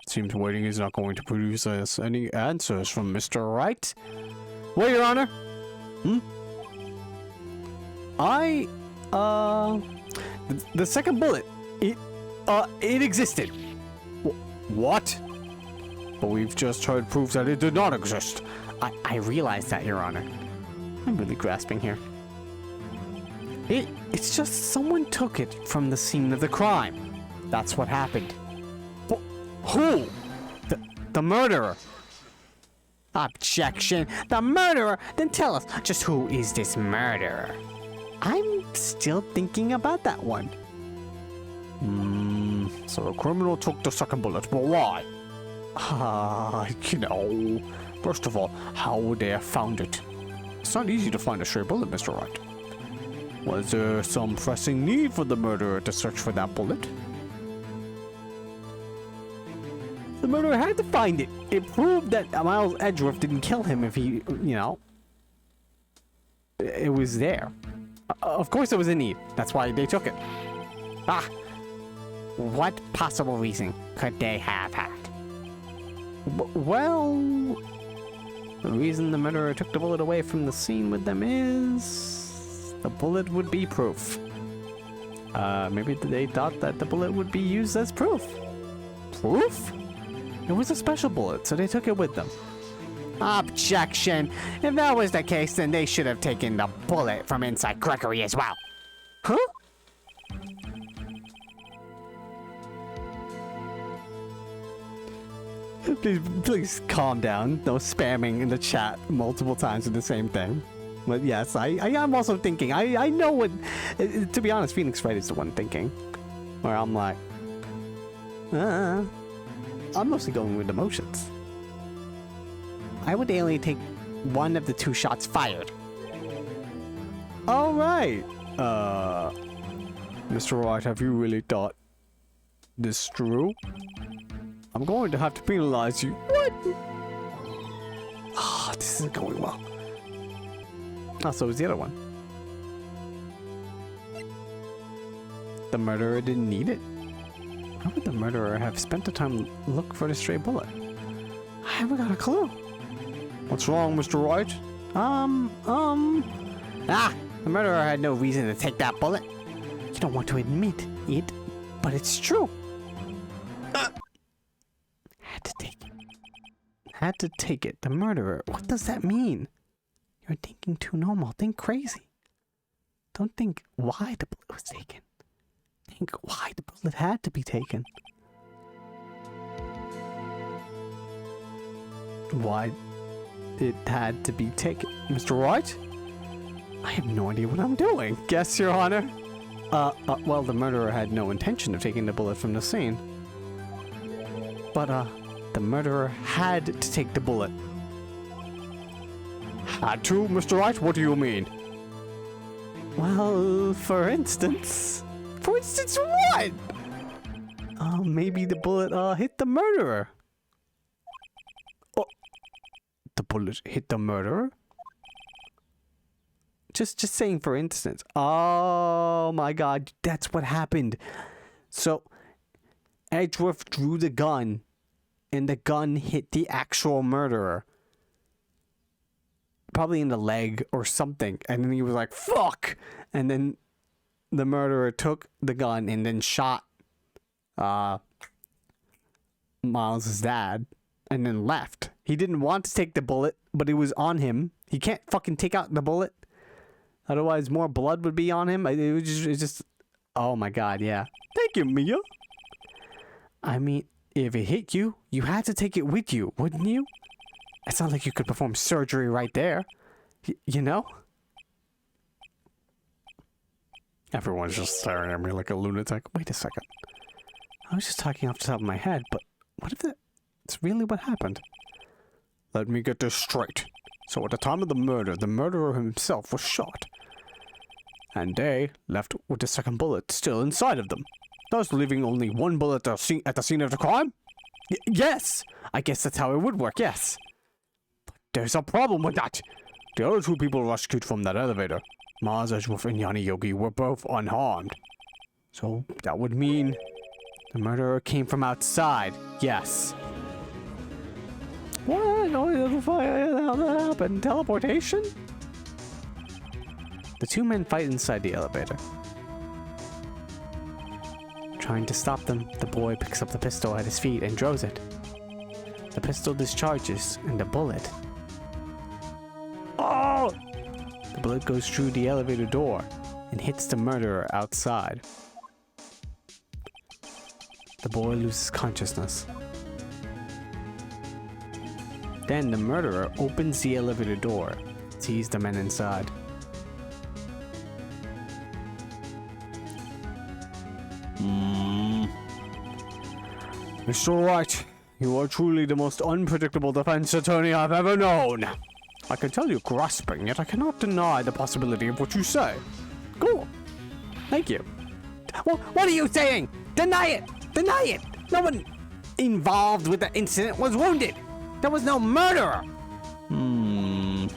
Seems waiting is not going to produce us any answers from Mr. Wright. Well, Your Honor. The second bullet, it existed. What? But we've just heard proof that it did not exist. I realize that, Your Honor. I'm really grasping here. It's just someone took it from the scene of the crime. That's what happened. Who? The murderer. Objection. The murderer? Then tell us, just who is this murderer? I'm still thinking about that one. So the criminal took the second bullet, but why? First of all, how would they have found it? It's not easy to find a stray bullet, Mr. Wright. Was there some pressing need for the murderer to search for that bullet? The murderer had to find it. It proved that Miles Edgeworth didn't kill him if he, it was there. Of course it was a need. That's why they took it. What possible reason could they have had? Well, the reason the murderer took the bullet away from the scene with them is the bullet would be proof. Maybe they thought that the bullet would be used as proof. Proof? It was a special bullet, so they took it with them. Objection! If that was the case, then they should have taken the bullet from inside Gregory as well. Huh? Please calm down. No spamming in the chat multiple times with the same thing. But yes, I'm also thinking. I know what... to be honest, Phoenix Wright is the one thinking. Where I'm like... I'm mostly going with emotions. I would only take one of the two shots fired. Alright. Mr. Wright, have you really thought this through? I'm going to have to penalize you. What? This isn't going well. So is the other one. The murderer didn't need it? How would the murderer have spent the time to look for the stray bullet? I haven't got a clue. What's wrong, Mr. Wright? The murderer had no reason to take that bullet. You don't want to admit it, but it's true. Had to take it. Had to take it. The murderer. What does that mean? You're thinking too normal. Think crazy. Don't think why the bullet was taken. Think why the bullet had to be taken. Why it had to be taken. Mr. Wright? I have no idea what I'm doing. Guess, Your Honor. Well, the murderer had no intention of taking the bullet from the scene. But, the murderer had to take the bullet. Had to, Mr. Wright? What do you mean? Well, for instance... For instance, what? Maybe the bullet, hit the murderer. Oh, the bullet hit the murderer? Just saying, for instance. Oh my God, that's what happened. So, Edgeworth drew the gun, and the gun hit the actual murderer. Probably in the leg or something. And then he was like, fuck! And then the murderer took the gun and then shot Miles' dad and then left. He didn't want to take the bullet, but it was on him. He can't fucking take out the bullet. Otherwise, more blood would be on him. It just... Oh my God, yeah. Thank you, Mia. I mean, if it hit you, you had to take it with you, wouldn't you? It's not like you could perform surgery right there. You know? Everyone's just staring at me like a lunatic. Wait a second. I was just talking off the top of my head, but what if it's this really what happened? Let me get this straight. So at the time of the murder, the murderer himself was shot. And they left with the second bullet still inside of them, thus leaving only one bullet at the scene of the crime? Yes! I guess that's how it would work, yes. But there's a problem with that. The other two people rescued from that elevator, Maz Edgeworth and Yanni Yogi, were both unharmed. So that would mean the murderer came from outside, yes. What? How that happened? Teleportation? The two men fight inside the elevator. Trying to stop them, the boy picks up the pistol at his feet and draws it. The pistol discharges, and the bullet... Oh! The bullet goes through the elevator door and hits the murderer outside. The boy loses consciousness. Then the murderer opens the elevator door, sees the men inside. Mr. Wright, you are truly the most unpredictable defense attorney I've ever known. I can tell you're grasping, yet I cannot deny the possibility of what you say. Cool. Thank you. Well, what are you saying? Deny it! Deny it! No one involved with the incident was wounded. There was no murderer. No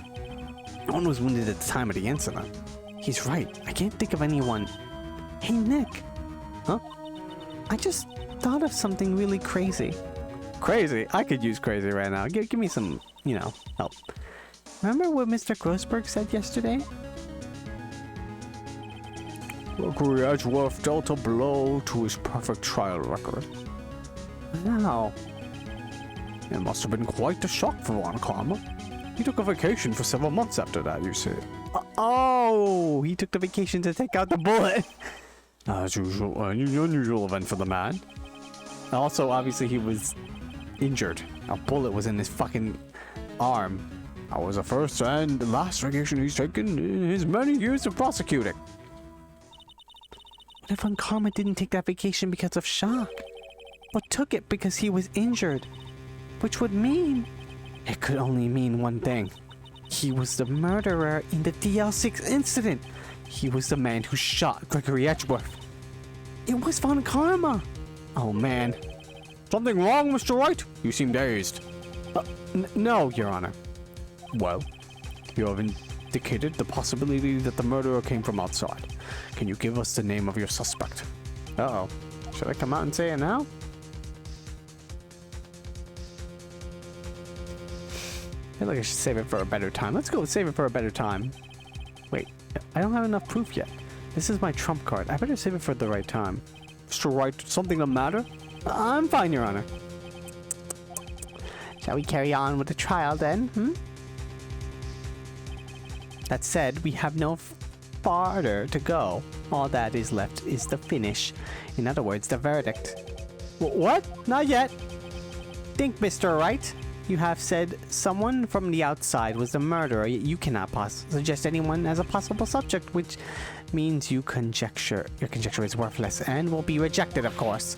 one was wounded at the time of the incident. He's right. I can't think of anyone. Hey, Nick. Huh? I just thought of something really crazy. Crazy? I could use crazy right now. Give me some, help. Remember what Mr. Grossberg said yesterday? Gregory Edgeworth dealt a blow to his perfect trial record. Wow. It must have been quite the shock for Von Karma. He took a vacation for several months after that, you see. Oh, he took the vacation to take out the bullet. As usual, an unusual event for the man. Also, obviously, he was injured. A bullet was in his fucking arm. That was the first and last vacation he's taken in his many years of prosecuting. What if Von Karma didn't take that vacation because of shock, but took it because he was injured? Which would mean... It could only mean one thing. He was the murderer in the DL6 incident. He was the man who shot Gregory Edgeworth. It was Von Karma. Oh, man. Something wrong, Mr. Wright? You seem dazed. No, Your Honor. Well, you have indicated the possibility that the murderer came from outside. Can you give us the name of your suspect? Uh-oh. Should I come out and say it now? I feel like I should save it for a better time. Let's go save it for a better time. Wait, I don't have enough proof yet. This is my trump card. I better save it for the right time. Mr. Wright, something the matter? I'm fine, Your Honor. Shall we carry on with the trial then, That said, we have no farther to go. All that is left is the finish. In other words, the verdict. What? Not yet. Think, Mr. Wright. You have said someone from the outside was the murderer, yet you cannot suggest anyone as a possible subject, which means your conjecture is worthless and will be rejected, of course.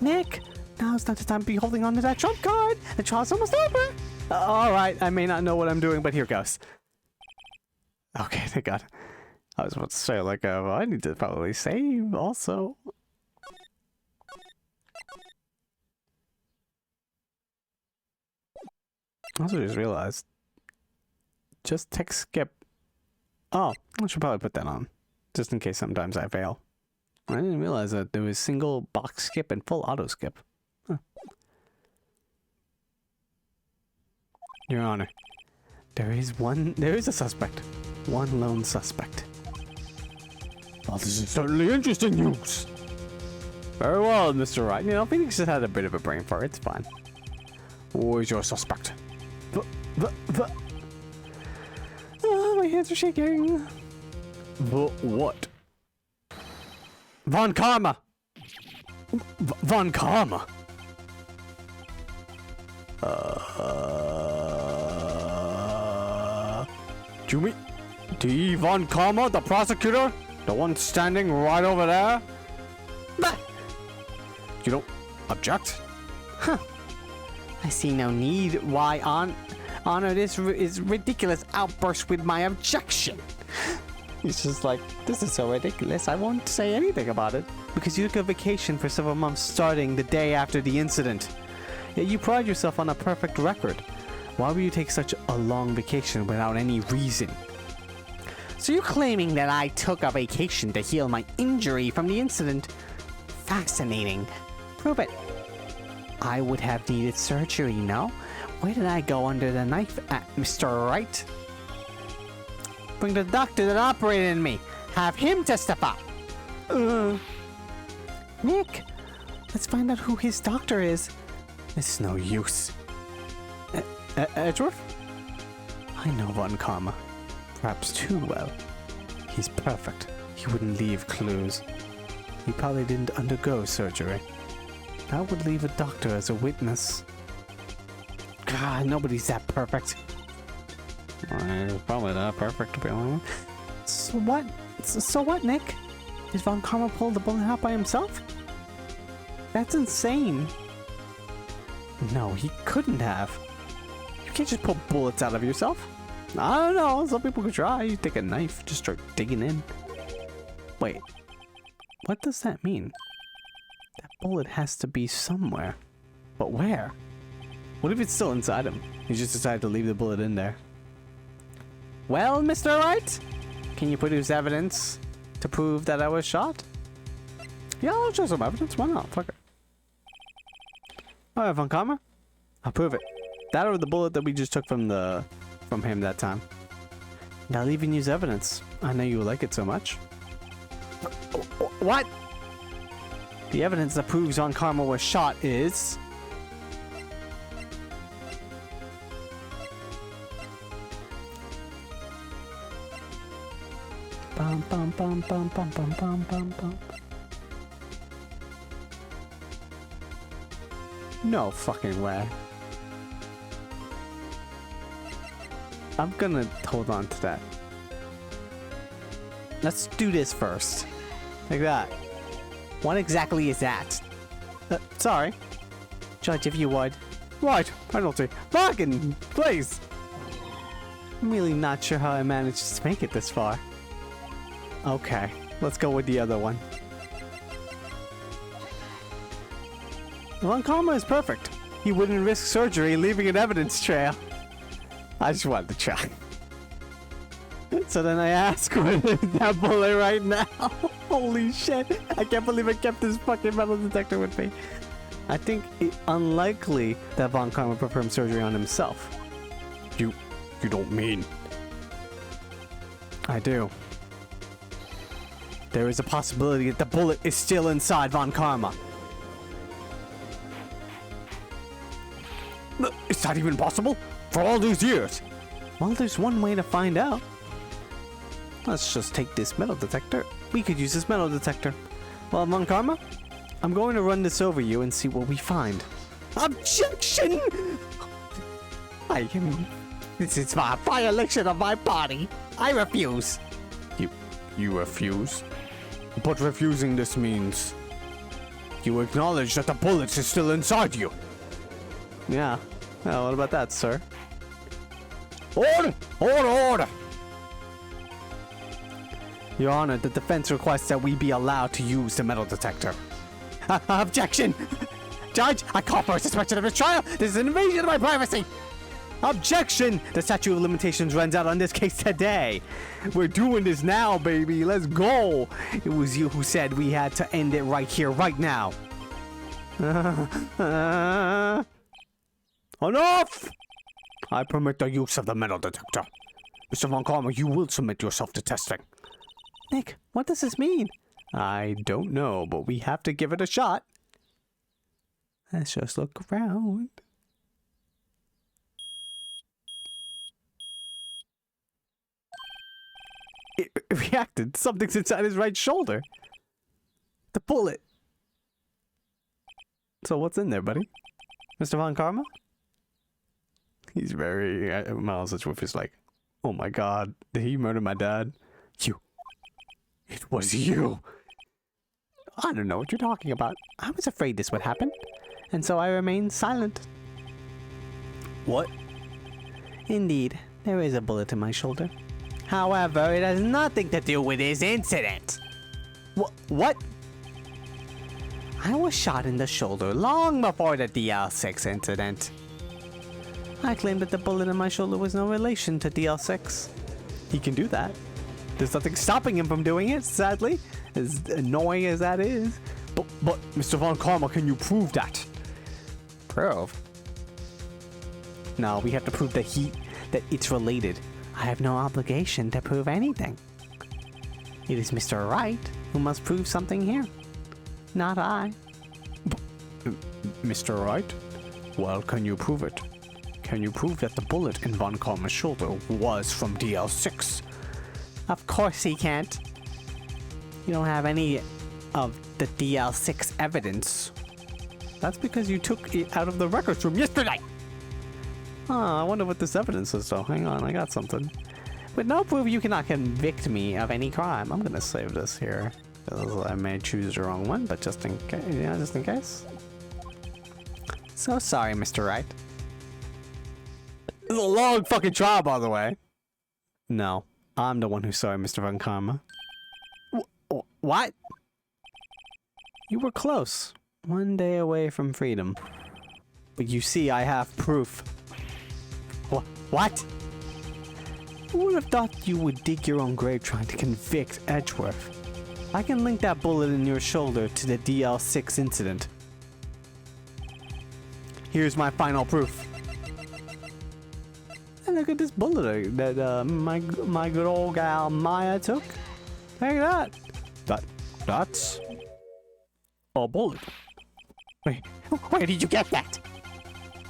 Nick, now's not the time to be holding on to that trump card. The trial's almost over. Alright, I may not know what I'm doing, but here goes. Okay, thank God. I was about to say, like, well, I need to probably save also. I also just realized. Just text skip. Oh, I should probably put that on. Just in case sometimes I fail. I didn't realize that there was single box skip and full auto skip. Huh. Your Honor, there is a suspect. One lone suspect. Well, this is certainly interesting news. Very well, Mr. Wright. Phoenix just had a bit of a brain fart. It's fine. Who is your suspect? Oh, my hands are shaking. What? Von Karma! Von Karma! Do you mean D. Von Karma, the prosecutor? The one standing right over there? Bah! You don't object? Huh. I see no need why honor this is ridiculous outburst with my objection. He's just like, this is so ridiculous, I won't say anything about it. Because you took a vacation for several months starting the day after the incident. Yet you pride yourself on a perfect record. Why would you take such a long vacation without any reason? So you're claiming that I took a vacation to heal my injury from the incident? Fascinating. Prove it. I would have needed surgery, no? Where did I go under the knife at, Mr. Wright? Bring the doctor that operated on me. Have him testify. Nick, let's find out who his doctor is. It's no use. Edgeworth? I know Von Karma. Perhaps too well. He's perfect. He wouldn't leave clues. He probably didn't undergo surgery. That would leave a doctor as a witness. God, nobody's that perfect. Probably not perfect, to be honest. So what? So what, Nick? Did Von Karma pull the bullet out by himself? That's insane. No, he couldn't have. You can't just pull bullets out of yourself. I don't know. Some people could try. You take a knife, just start digging in. Wait. What does that mean? That bullet has to be somewhere. But where? What if it's still inside him? He just decided to leave the bullet in there. Well, Mr. Wright? Can you produce evidence to prove that I was shot? Yeah, I'll show some evidence. Why not? Fuck it. Alright, Von Karma. I'll prove it. That or the bullet that we just took from him that time. And I'll even use evidence. I know you like it so much. What? The evidence that proves Von Karma was shot is... Bum, bum, bum, bum, bum, bum, bum, bum, bum. No fucking way. I'm gonna hold on to that. Let's do this first. Like that. What exactly is that? Sorry. Judge, if you would. Right, penalty. Bargain, please. I'm really not sure how I managed to make it this far. Okay, let's go with the other one. Von Karma is perfect. He wouldn't risk surgery leaving an evidence trail. I just wanted to try. So then I ask, where is that bullet right now? Holy shit. I can't believe I kept this fucking metal detector with me. I think it's unlikely that Von Karma performed surgery on himself. You don't mean? I do. There is a possibility that the bullet is still inside Von Karma. Is that even possible? For all these years? Well, there's one way to find out. Let's just take this metal detector. We could use this metal detector. Well, Von Karma, I'm going to run this over you and see what we find. Objection! This is a violation of my body. I refuse. You refuse? But refusing this means you acknowledge that the bullet is still inside you. Yeah. Well, what about that, sir? Order! Order! Order! Your Honor, the defense requests that we be allowed to use the metal detector. Objection! Judge, I call for a suspension of this trial! This is an invasion of my privacy! Objection! The statute of limitations runs out on this case today. We're doing this now, baby. Let's go. It was you who said we had to end it right here, right now. Enough! I permit the use of the metal detector. Mr. Von Karma, you will submit yourself to testing. Nick, what does this mean? I don't know, but we have to give it a shot. Let's just look around. It reacted. Something's inside his right shoulder. The bullet. So what's in there, buddy? Mr. Von Karma? He's very... Miles Edgeworth is like, oh my god, did he murder my dad? You. It was you. I don't know what you're talking about. I was afraid this would happen, and so I remained silent. What? Indeed, there is a bullet in my shoulder. However, it has nothing to do with this incident. What? I was shot in the shoulder long before the DL6 incident. I claimed that the bullet in my shoulder was no relation to DL6. He can do that. There's nothing stopping him from doing it, sadly, as annoying as that is. But Mr. Von Karma, can you prove that? Prove? No, we have to prove that it's related. I have no obligation to prove anything. It is Mr. Wright who must prove something here, not I. Mr. Wright? Well, can you prove it? Can you prove that the bullet in Von Karma's shoulder was from DL6? Of course he can't. You don't have any of the DL6 evidence. That's because you took it out of the records room yesterday! Oh, I wonder what this evidence is though. Hang on, I got something. With no proof, you cannot convict me of any crime. I'm gonna save this here. I may choose the wrong one, but just in case, yeah, just in case. So sorry, Mr. Wright. This is a long fucking trial, by the way. No, I'm the one who's sorry, Mr. Von Karma. What? You were close. One day away from freedom. But you see, I have proof. What? Who would have thought you would dig your own grave trying to convict Edgeworth? I can link that bullet in your shoulder to the DL6 incident. Here's my final proof. And look at this bullet that my good old gal Maya took. Look at that. That's a bullet. Wait, where did you get that?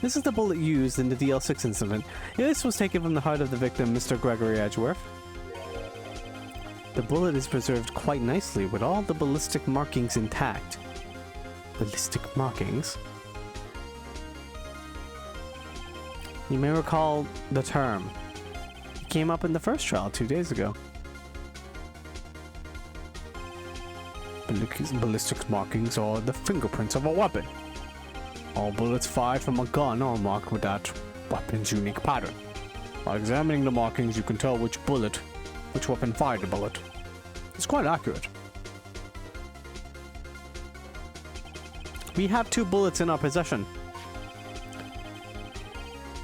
This is the bullet used in the DL6 incident. This was taken from the heart of the victim, Mr. Gregory Edgeworth. The bullet is preserved quite nicely with all the ballistic markings intact. Ballistic markings? You may recall the term. It came up in the first trial 2 days ago. Ballistic markings are the fingerprints of a weapon. All bullets fired from a gun are marked with that weapon's unique pattern. By examining the markings, you can tell which weapon fired the bullet. It's quite accurate. We have 2 bullets in our possession.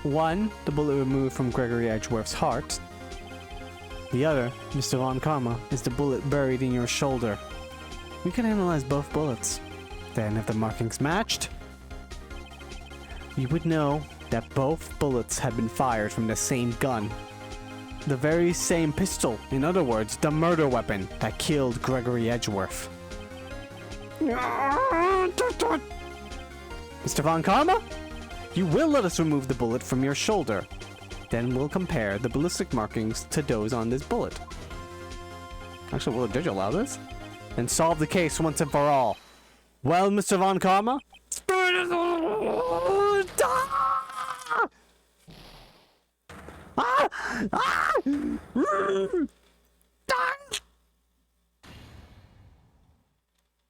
One, the bullet removed from Gregory Edgeworth's heart. The other, Mr. Von Karma, is the bullet buried in your shoulder. We can analyze both bullets. Then, if the markings matched, we would know that both bullets had been fired from the same gun. The very same pistol. In other words, the murder weapon that killed Gregory Edgeworth. Mr. Von Karma? You will let us remove the bullet from your shoulder. Then we'll compare the ballistic markings to those on this bullet. Actually, did you allow this? And solve the case once and for all. Well, Mr. Von Karma?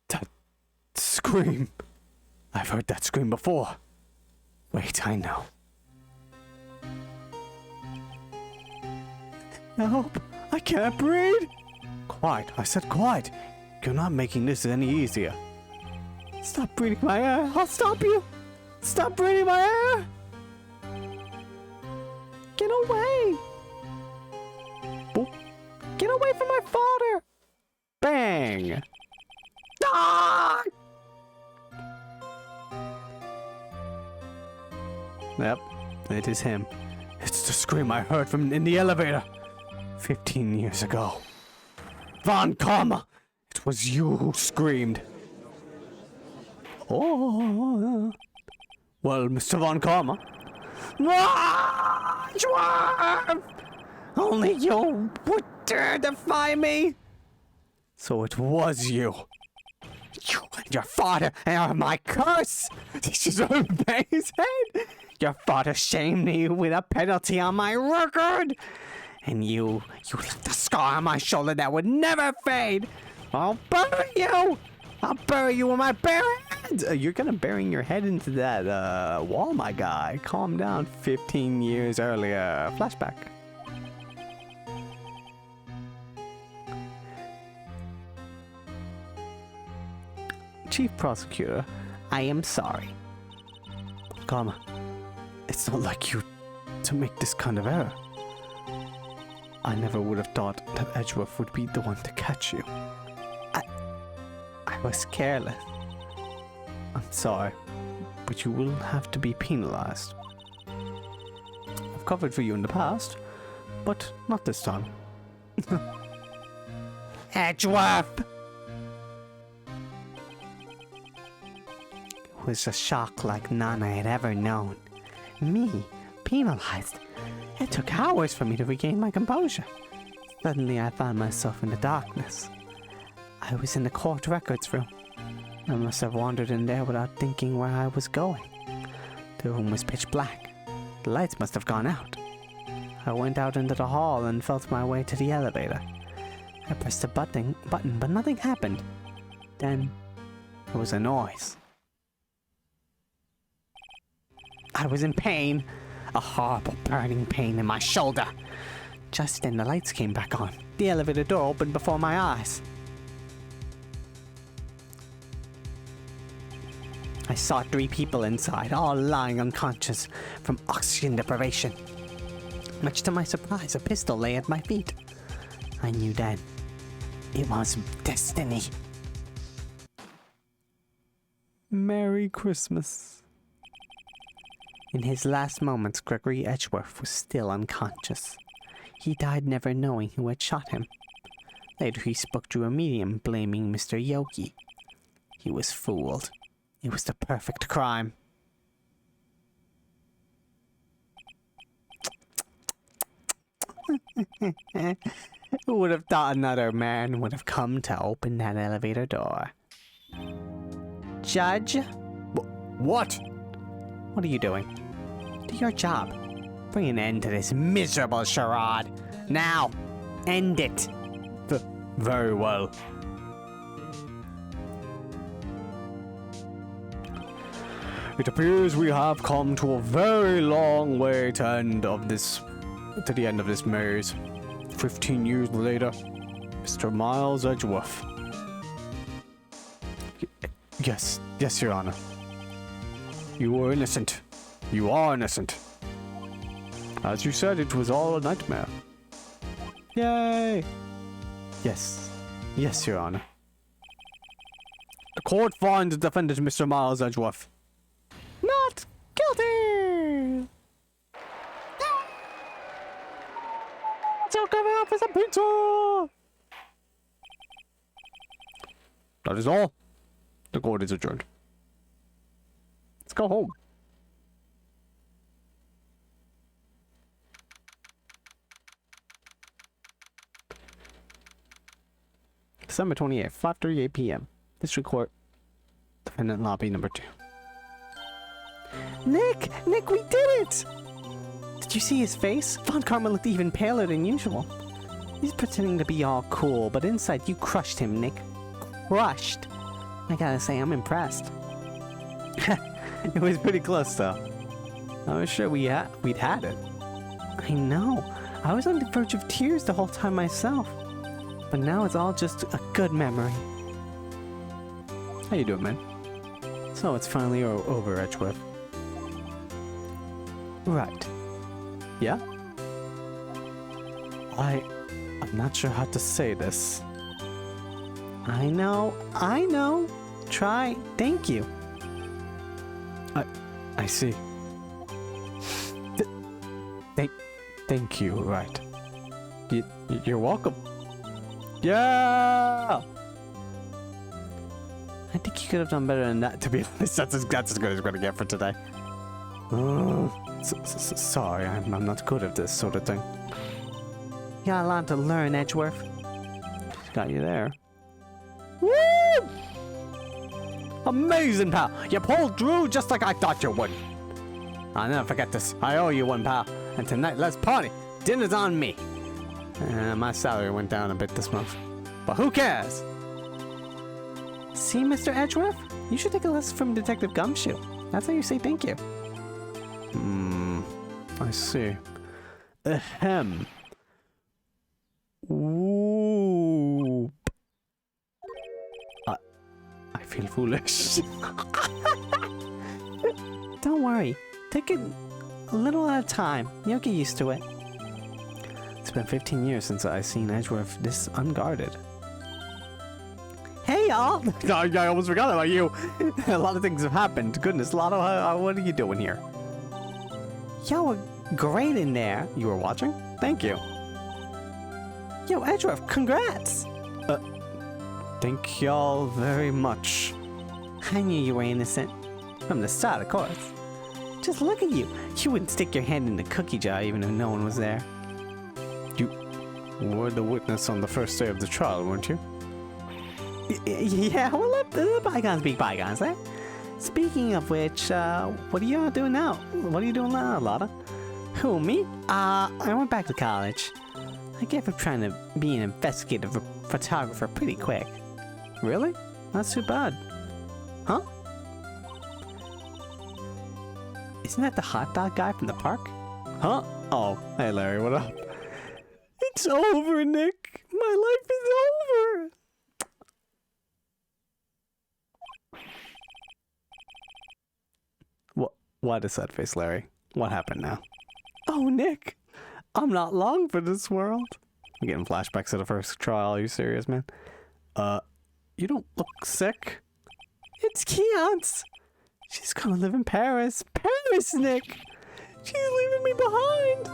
That scream. I've heard that scream before. Wait, I know. Help! I can't breathe! Quiet, I said quiet. You're not making this any easier. Stop breathing my air. I'll stop you. Stop breathing my air. Get away. Boop. Get away from my father. Bang. Ah! Yep, it is him. It's the scream I heard from in the elevator 15 years ago. Von Karma, it was you who screamed. Oh, well, Mr. Von Karma. Only you would dare defy me. So it was you. You and your father are my curse. This is amazing. Your father shamed me with a penalty on my record. And you left a scar on my shoulder that would never fade. I'll burn you. I'll bury you with my bare hands! You're gonna bury your head into that wall, my guy. Calm down. 15 years earlier. Flashback. Chief Prosecutor, I am sorry. Karma, it's not like you to make this kind of error. I never would have thought that Edgeworth would be the one to catch you. I was careless. I'm sorry, but you will have to be penalized. I've covered for you in the past, but not this time. Edgeworth! It was a shock like none I had ever known. Me, penalized. It took hours for me to regain my composure. Suddenly I found myself in the darkness. I was in the court records room. I must have wandered in there without thinking where I was going. The room was pitch black. The lights must have gone out. I went out into the hall and felt my way to the elevator. I pressed the button, but nothing happened. Then, there was a noise. I was in pain. A horrible burning pain in my shoulder. Just then the lights came back on. The elevator door opened before my eyes. I saw 3 people inside, all lying unconscious from oxygen deprivation. Much to my surprise, a pistol lay at my feet. I knew then it was destiny. Merry Christmas. In his last moments, Gregory Edgeworth was still unconscious. He died never knowing who had shot him. Later he spoke to a medium blaming Mr. Yogi. He was fooled. It was the perfect crime. Who would have thought another man would have come to open that elevator door? Judge? What? What are you doing? Do your job. Bring an end to this miserable charade. Now! End it! Very well. It appears we have come to a very long way to the end of this maze. 15 years later, Mr. Miles Edgeworth. Yes, Your Honor. You were innocent. You are innocent. As you said, it was all a nightmare. Yay! Yes, Your Honor. The court finds the defendant, Mr. Miles Edgeworth, not guilty! So come out for some pizza! That is all. The court is adjourned. Let's go home. December 28th, 5:38 p.m. District Court. Defendant lobby number 2. Nick, we did it! Did you see his face? Von Karma looked even paler than usual. He's pretending to be all cool, but inside you crushed him, Nick. Crushed. I gotta say, I'm impressed. It was pretty close, though. I was sure we'd had it. I know. I was on the verge of tears the whole time myself. But now it's all just a good memory. How you doing, man? So it's finally over, Edgeworth. Right. Yeah? I'm not sure how to say this. I know. Try. Thank you. I see. Thank you, Wright. You're welcome. Yeah! I think you could have done better than that, to be honest. That's as good as we're gonna get for today. Sorry, I'm not good at this sort of thing. You got a lot to learn, Edgeworth. Got you there. Woo! Amazing, pal! You pulled through just like I thought you would. I'll never forget this. I owe you one, pal. And tonight, let's party. Dinner's on me. My salary went down a bit this month. But who cares? See, Mr. Edgeworth? You should take a lesson from Detective Gumshoe. That's how you say thank you. I see. Ahem. Ooh. I feel foolish. Don't worry. Take it a little at a time. You'll get used to it. It's been 15 years since I've seen Edgeworth this unguarded. Hey, y'all! I almost forgot about you. A lot of things have happened. Goodness, Lotto, what are you doing here? Y'all were great in there. You were watching? Thank you. Yo, Edgeworth, congrats! Thank y'all very much. I knew you were innocent. From the start, of course. Just look at you. You wouldn't stick your hand in the cookie jar even if no one was there. You were the witness on the first day of the trial, weren't you? Yeah, well, let bygones be bygones, eh? Speaking of which, what are you doing now? What are you doing now, Lotta? Who, me? I went back to college. I gave up trying to be an investigative photographer pretty quick. Really? That's too bad. Huh? Isn't that the hot dog guy from the park? Huh? Oh, hey Larry, what up? It's over, Nick. My life is over. What is that face, Larry? What happened now? Oh, Nick, I'm not long for this world. I'm getting flashbacks to the first trial. Are you serious, man? You don't look sick. It's Keon's. She's gonna live in Paris. Paris, Nick! She's leaving me behind!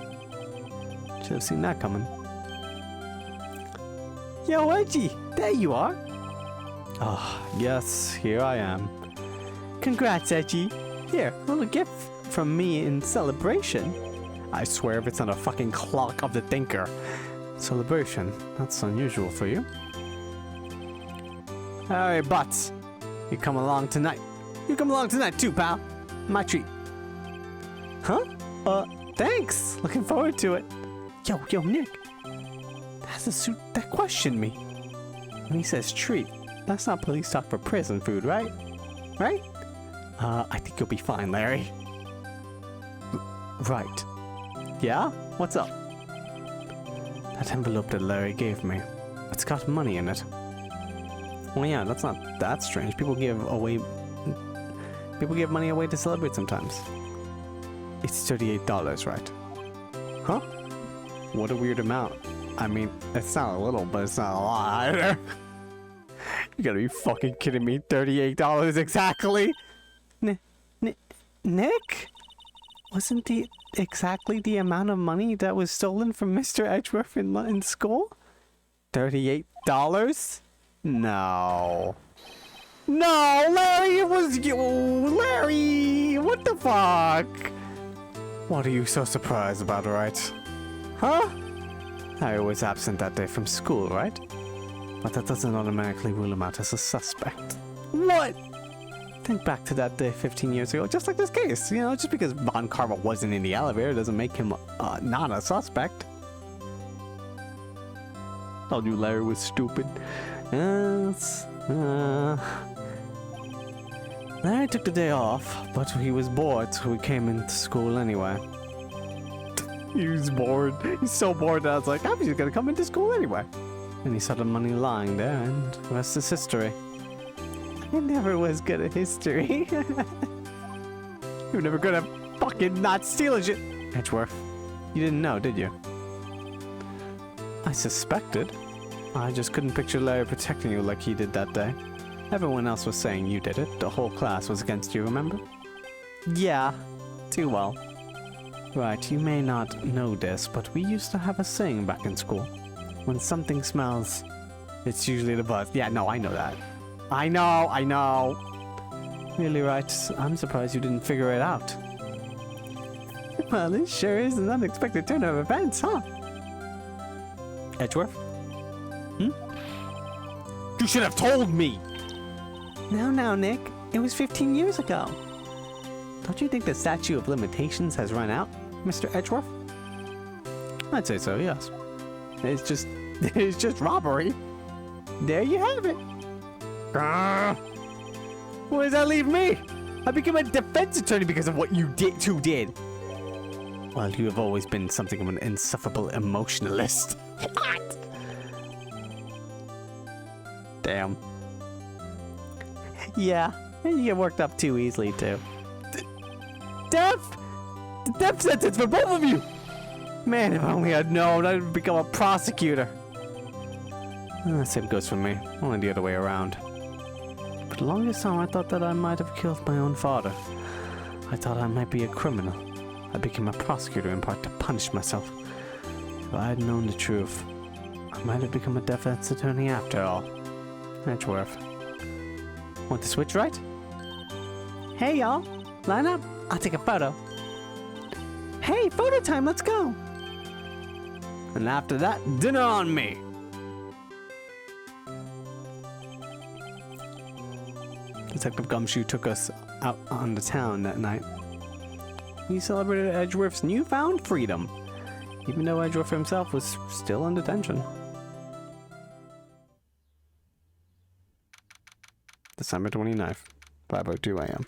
Should have seen that coming. Yo, Edgy! There you are! Oh, yes, here I am. Congrats, Edgy. Here, a little gift from me in celebration. I swear if it's not a fucking clock of the thinker. Celebration? That's unusual for you. Hey, Butts. You come along tonight. You come along tonight too, pal. My treat. Huh? Thanks. Looking forward to it. Yo, Nick. That's the suit that questioned me. When he says treat, that's not police talk for prison food, right? Right? I think you'll be fine, Larry. Right. Yeah? What's up? That envelope that Larry gave me. It's got money in it. Well, yeah, that's not that strange. People give money away to celebrate sometimes. It's $38, right? Huh? What a weird amount. I mean, it's not a little, but it's not a lot either. You gotta be fucking kidding me. $38 exactly? Nick? Wasn't exactly the amount of money that was stolen from Mr. Edgeworth in school? $38? No. No, Larry, it was you. Larry, what the fuck? What are you so surprised about, right? Huh? Larry was absent that day from school, right? But that doesn't automatically rule him out as a suspect. What? Think back to that day 15 years ago, just like this case. You know, just because Von Carver wasn't in the elevator doesn't make him not a suspect. Told you Larry was stupid. Yes. Larry took the day off, but he was bored, so he came into school anyway. He was bored. He's so bored that I was like, I'm just gonna come into school anyway. And he saw the money lying there, and the rest is history. I never was good at history. You're never good at fucking not stealing shit. Edgeworth, you didn't know, did you? I suspected. I just couldn't picture Larry protecting you like he did that day. Everyone else was saying you did it. The whole class was against you, remember? Yeah, too well. Right, you may not know this, but we used to have a saying back in school. When something smells, it's usually the buzz. Yeah, no, I know that. I know. Really, right? I'm surprised you didn't figure it out. Well, this sure is an unexpected turn of events, huh? Edgeworth? You should have told me! No, Nick. It was 15 years ago. Don't you think the statute of limitations has run out, Mr. Edgeworth? I'd say so, yes. It's just robbery. There you have it. Where does that leave me? I became a defense attorney because of what you two did. Well, you have always been something of an insufferable emotionalist. What? Damn. Yeah, and you get worked up too easily, too. Death! The death sentence for both of you! Man, if only I'd known, I'd become a prosecutor. Same goes for me, only the other way around. For the longest time, I thought that I might have killed my own father. I thought I might be a criminal. I became a prosecutor in part to punish myself. If I had known the truth, I might have become a defense attorney after all. Edgeworth. Want to switch, right? Hey, y'all. Line up. I'll take a photo. Hey, photo time. Let's go. And after that, dinner on me. Detective Gumshoe took us out on the town that night. We celebrated Edgeworth's newfound freedom, even though Edgeworth himself was still in detention. December 29th, 5:02 a.m.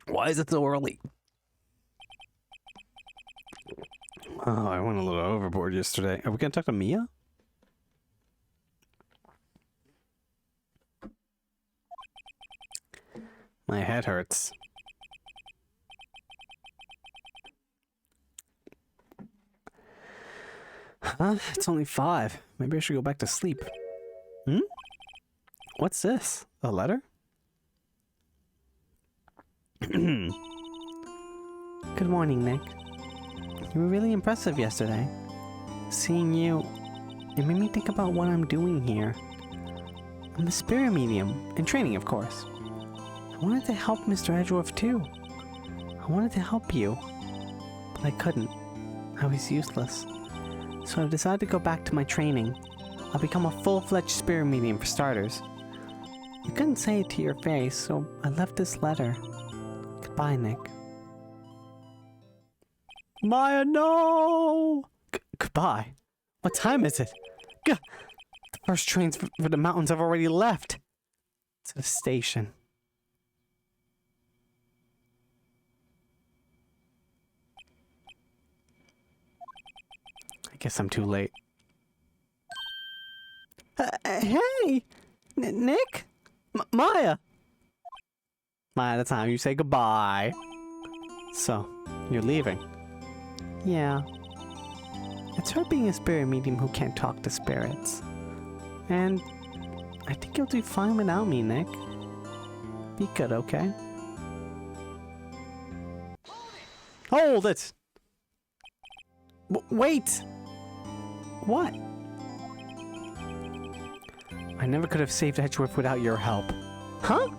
Why is it so early? Oh, I went a little overboard yesterday. Are we gonna talk to Mia? My head hurts. Huh? It's only 5. Maybe I should go back to sleep. Hmm? What's this? A letter? Good morning, Nick. You were really impressive yesterday. Seeing you, it made me think about what I'm doing here. I'm a spirit medium, in training, of course. I wanted to help Mr. Edgeworth too. I wanted to help you, but I couldn't. I was useless. So I've decided to go back to my training. I'll become a full-fledged spirit medium for starters. You couldn't say it to your face, so I left this letter. Goodbye, Nick. Maya, no! Goodbye. What time is it? The first trains for the mountains have already left. To the station. I guess I'm too late. Hey! Nick? Maya! Maya, the time you say goodbye. So, you're leaving? Yeah. It's hard being a spirit medium who can't talk to spirits. And I think you'll do fine without me, Nick. Be good, okay? Hold it! Wait! What? I never could have saved Edgeworth without your help. Huh?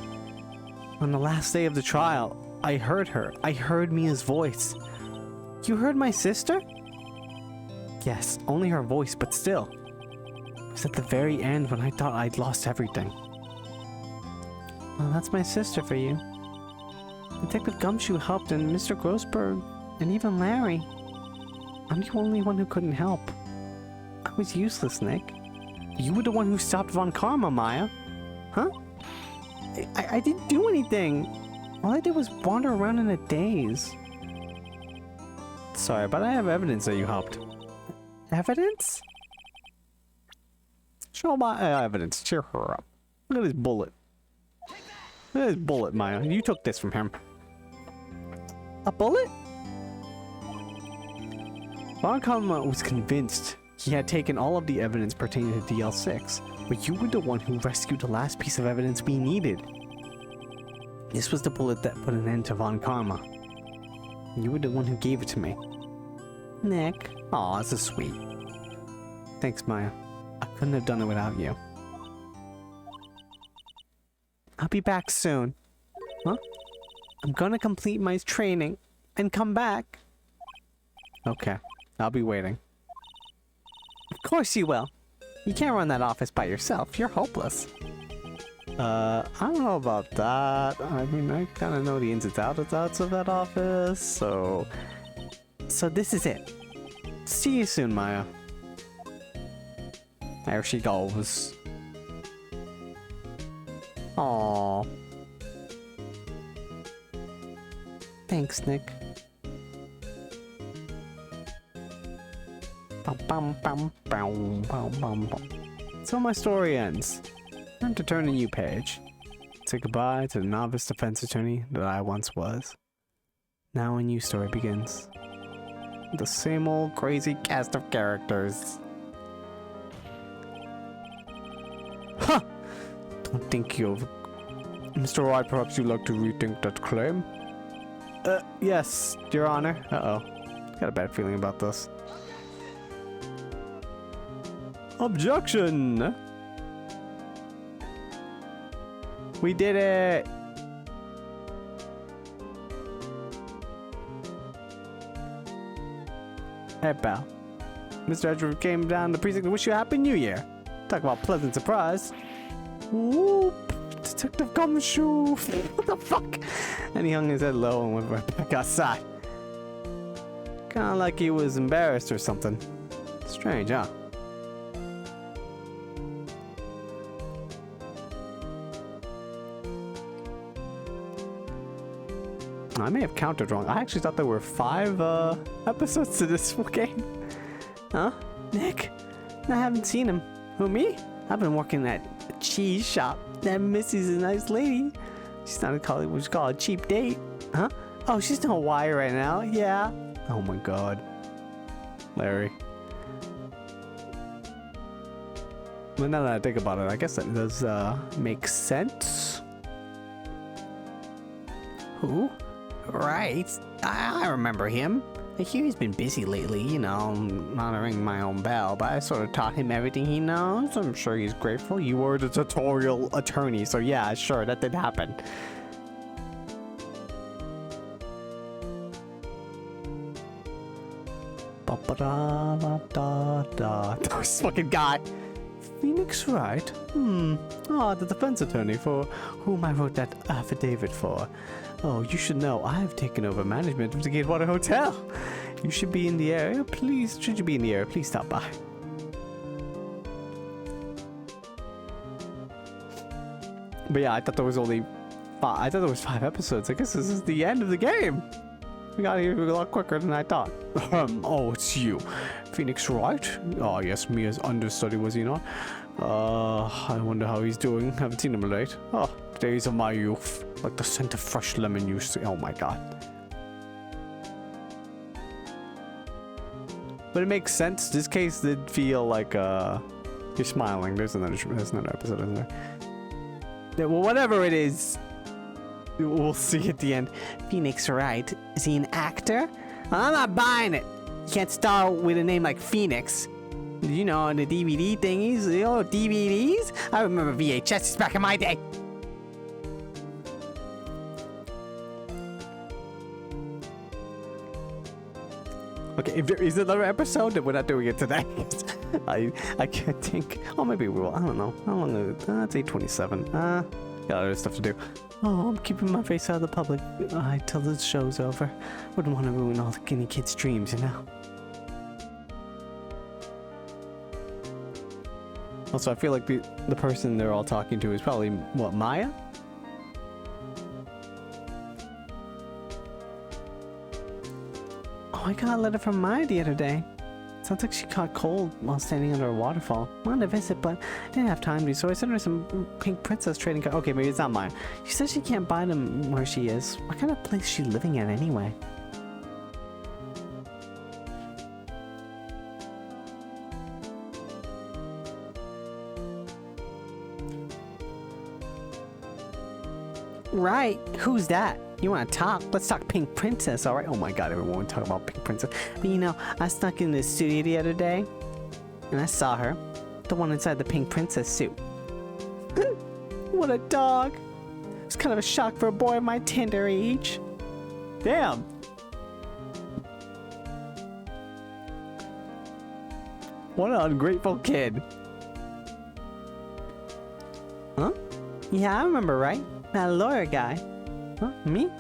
On the last day of the trial, I heard her. I heard Mia's voice. You heard my sister? Yes, only her voice, but still. It was at the very end when I thought I'd lost everything. Well, that's my sister for you. Detective Gumshoe helped, and Mr. Grossberg, and even Larry. I'm the only one who couldn't help. I was useless, Nick. You were the one who stopped Von Karma, Maya. Huh? I didn't do anything. All I did was wander around in a daze. Sorry, but I have evidence that you helped. Evidence? Show my evidence. Cheer her up. Look at this bullet. Look at this bullet, Maya. You took this from him. A bullet? Von Karma was convinced he had taken all of the evidence pertaining to DL6, but you were the one who rescued the last piece of evidence we needed. This was the bullet that put an end to Von Karma. You were the one who gave it to me. Nick. Aw, this is sweet. Thanks, Maya. I couldn't have done it without you. I'll be back soon. Huh? I'm gonna complete my training and come back. Okay, I'll be waiting. Of course you will. You can't run that office by yourself. You're hopeless. I don't know about that. I mean, I kind of know the ins and outs of that office, so... So this is it. See you soon, Maya. There she goes. Aww. Thanks, Nick. So my story ends. Time to turn a new page. Say goodbye to the novice defense attorney that I once was. Now a new story begins. The same old crazy cast of characters. Huh! Don't think you've... Mr. Wright, perhaps you'd like to rethink that claim? Yes, Your Honor. Uh-oh. Got a bad feeling about this. Objection! We did it! Hey, pal. Mr. Edgeworth came down to the precinct to wish you a happy new year. Talk about pleasant surprise. Whoop! Detective Gumshoe! What the fuck? And he hung his head low and went right back outside. Kinda like he was embarrassed or something. Strange, huh? I may have counted wrong. I actually thought there were 5 episodes to this game. Huh? Nick? I haven't seen him. Who, me? I've been working at a cheese shop. That Missy's a nice lady. She's not what you call a cheap date. Huh? Oh, she's in Hawaii right now. Yeah. Oh my god. Larry. But now that I think about it, I guess that does make sense. Who? Right. I remember him. I hear he's been busy lately, you know, not ringing my own bell, but I sort of taught him everything he knows. I'm sure he's grateful. You were the tutorial attorney, so yeah, sure, that did happen. This fucking guy. Phoenix Wright? The defense attorney for whom I wrote that affidavit for. Oh, you should know, I've taken over management of the Gatewater Hotel. You should be in the area. Please, should you be in the area, please stop by. But yeah, I thought there was only 5. I thought there was 5 episodes. I guess this is the end of the game. We got here a lot quicker than I thought. Oh, it's you. Phoenix Wright? Oh, yes, me as understudy, was he not? I wonder how he's doing. Haven't seen him late. Oh, days of my youth. Like the scent of fresh lemon you see. Oh my god. But it makes sense. This case did feel like, you're smiling. There's another episode, isn't there? Yeah, well, whatever it is, we'll see at the end. Phoenix Wright? Is he an actor? I'm not buying it. You can't star with a name like Phoenix. You know, the DVD thingies, you know, DVDs? I remember VHS back in my day. Okay, if there is another episode, then we're not doing it today. I can't think. Oh, maybe we will. I don't know. How long is it? It's 8:27. Got other stuff to do. Oh, I'm keeping my face out of the public eye till the show's over. Wouldn't want to ruin all the guinea kids' dreams, you know? Also, I feel like the person they're all talking to is probably, what, Maya? Oh, I got a letter from Maya the other day. Sounds like she caught cold while standing under a waterfall. Wanted to visit, but didn't have time to, so I sent her some pink princess trading cards. Okay, maybe it's not Maya. She says she can't buy them where she is. What kind of place is she living at anyway? Right, who's that? You want to talk? Let's talk Pink Princess, alright? Oh my god, everyone would talk about Pink Princess. But you know, I snuck in the studio the other day, and I saw her. The one inside the Pink Princess suit. What a dog! It's kind of a shock for a boy of my tender age. Damn! What an ungrateful kid. Huh? Yeah, I remember, right? That lawyer guy. Huh? Me?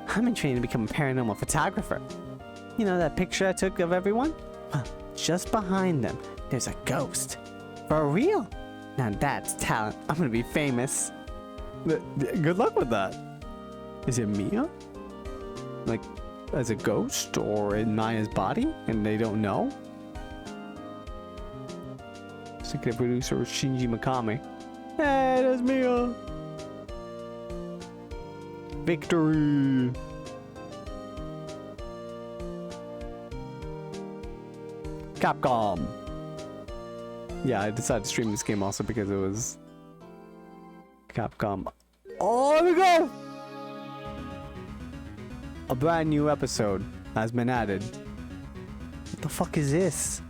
I'm in training to become a paranormal photographer. You know that picture I took of everyone? Well, just behind them, there's a ghost. For real? Now that's talent. I'm gonna be famous. Good luck with that. Is it Mia? Like, as a ghost or in Maya's body and they don't know? Executive producer Shinji Mikami. Hey, there's Mia. Victory. Capcom. Yeah, I decided to stream this game also because it was Capcom. Oh, there we go! A brand new episode has been added. What the fuck is this?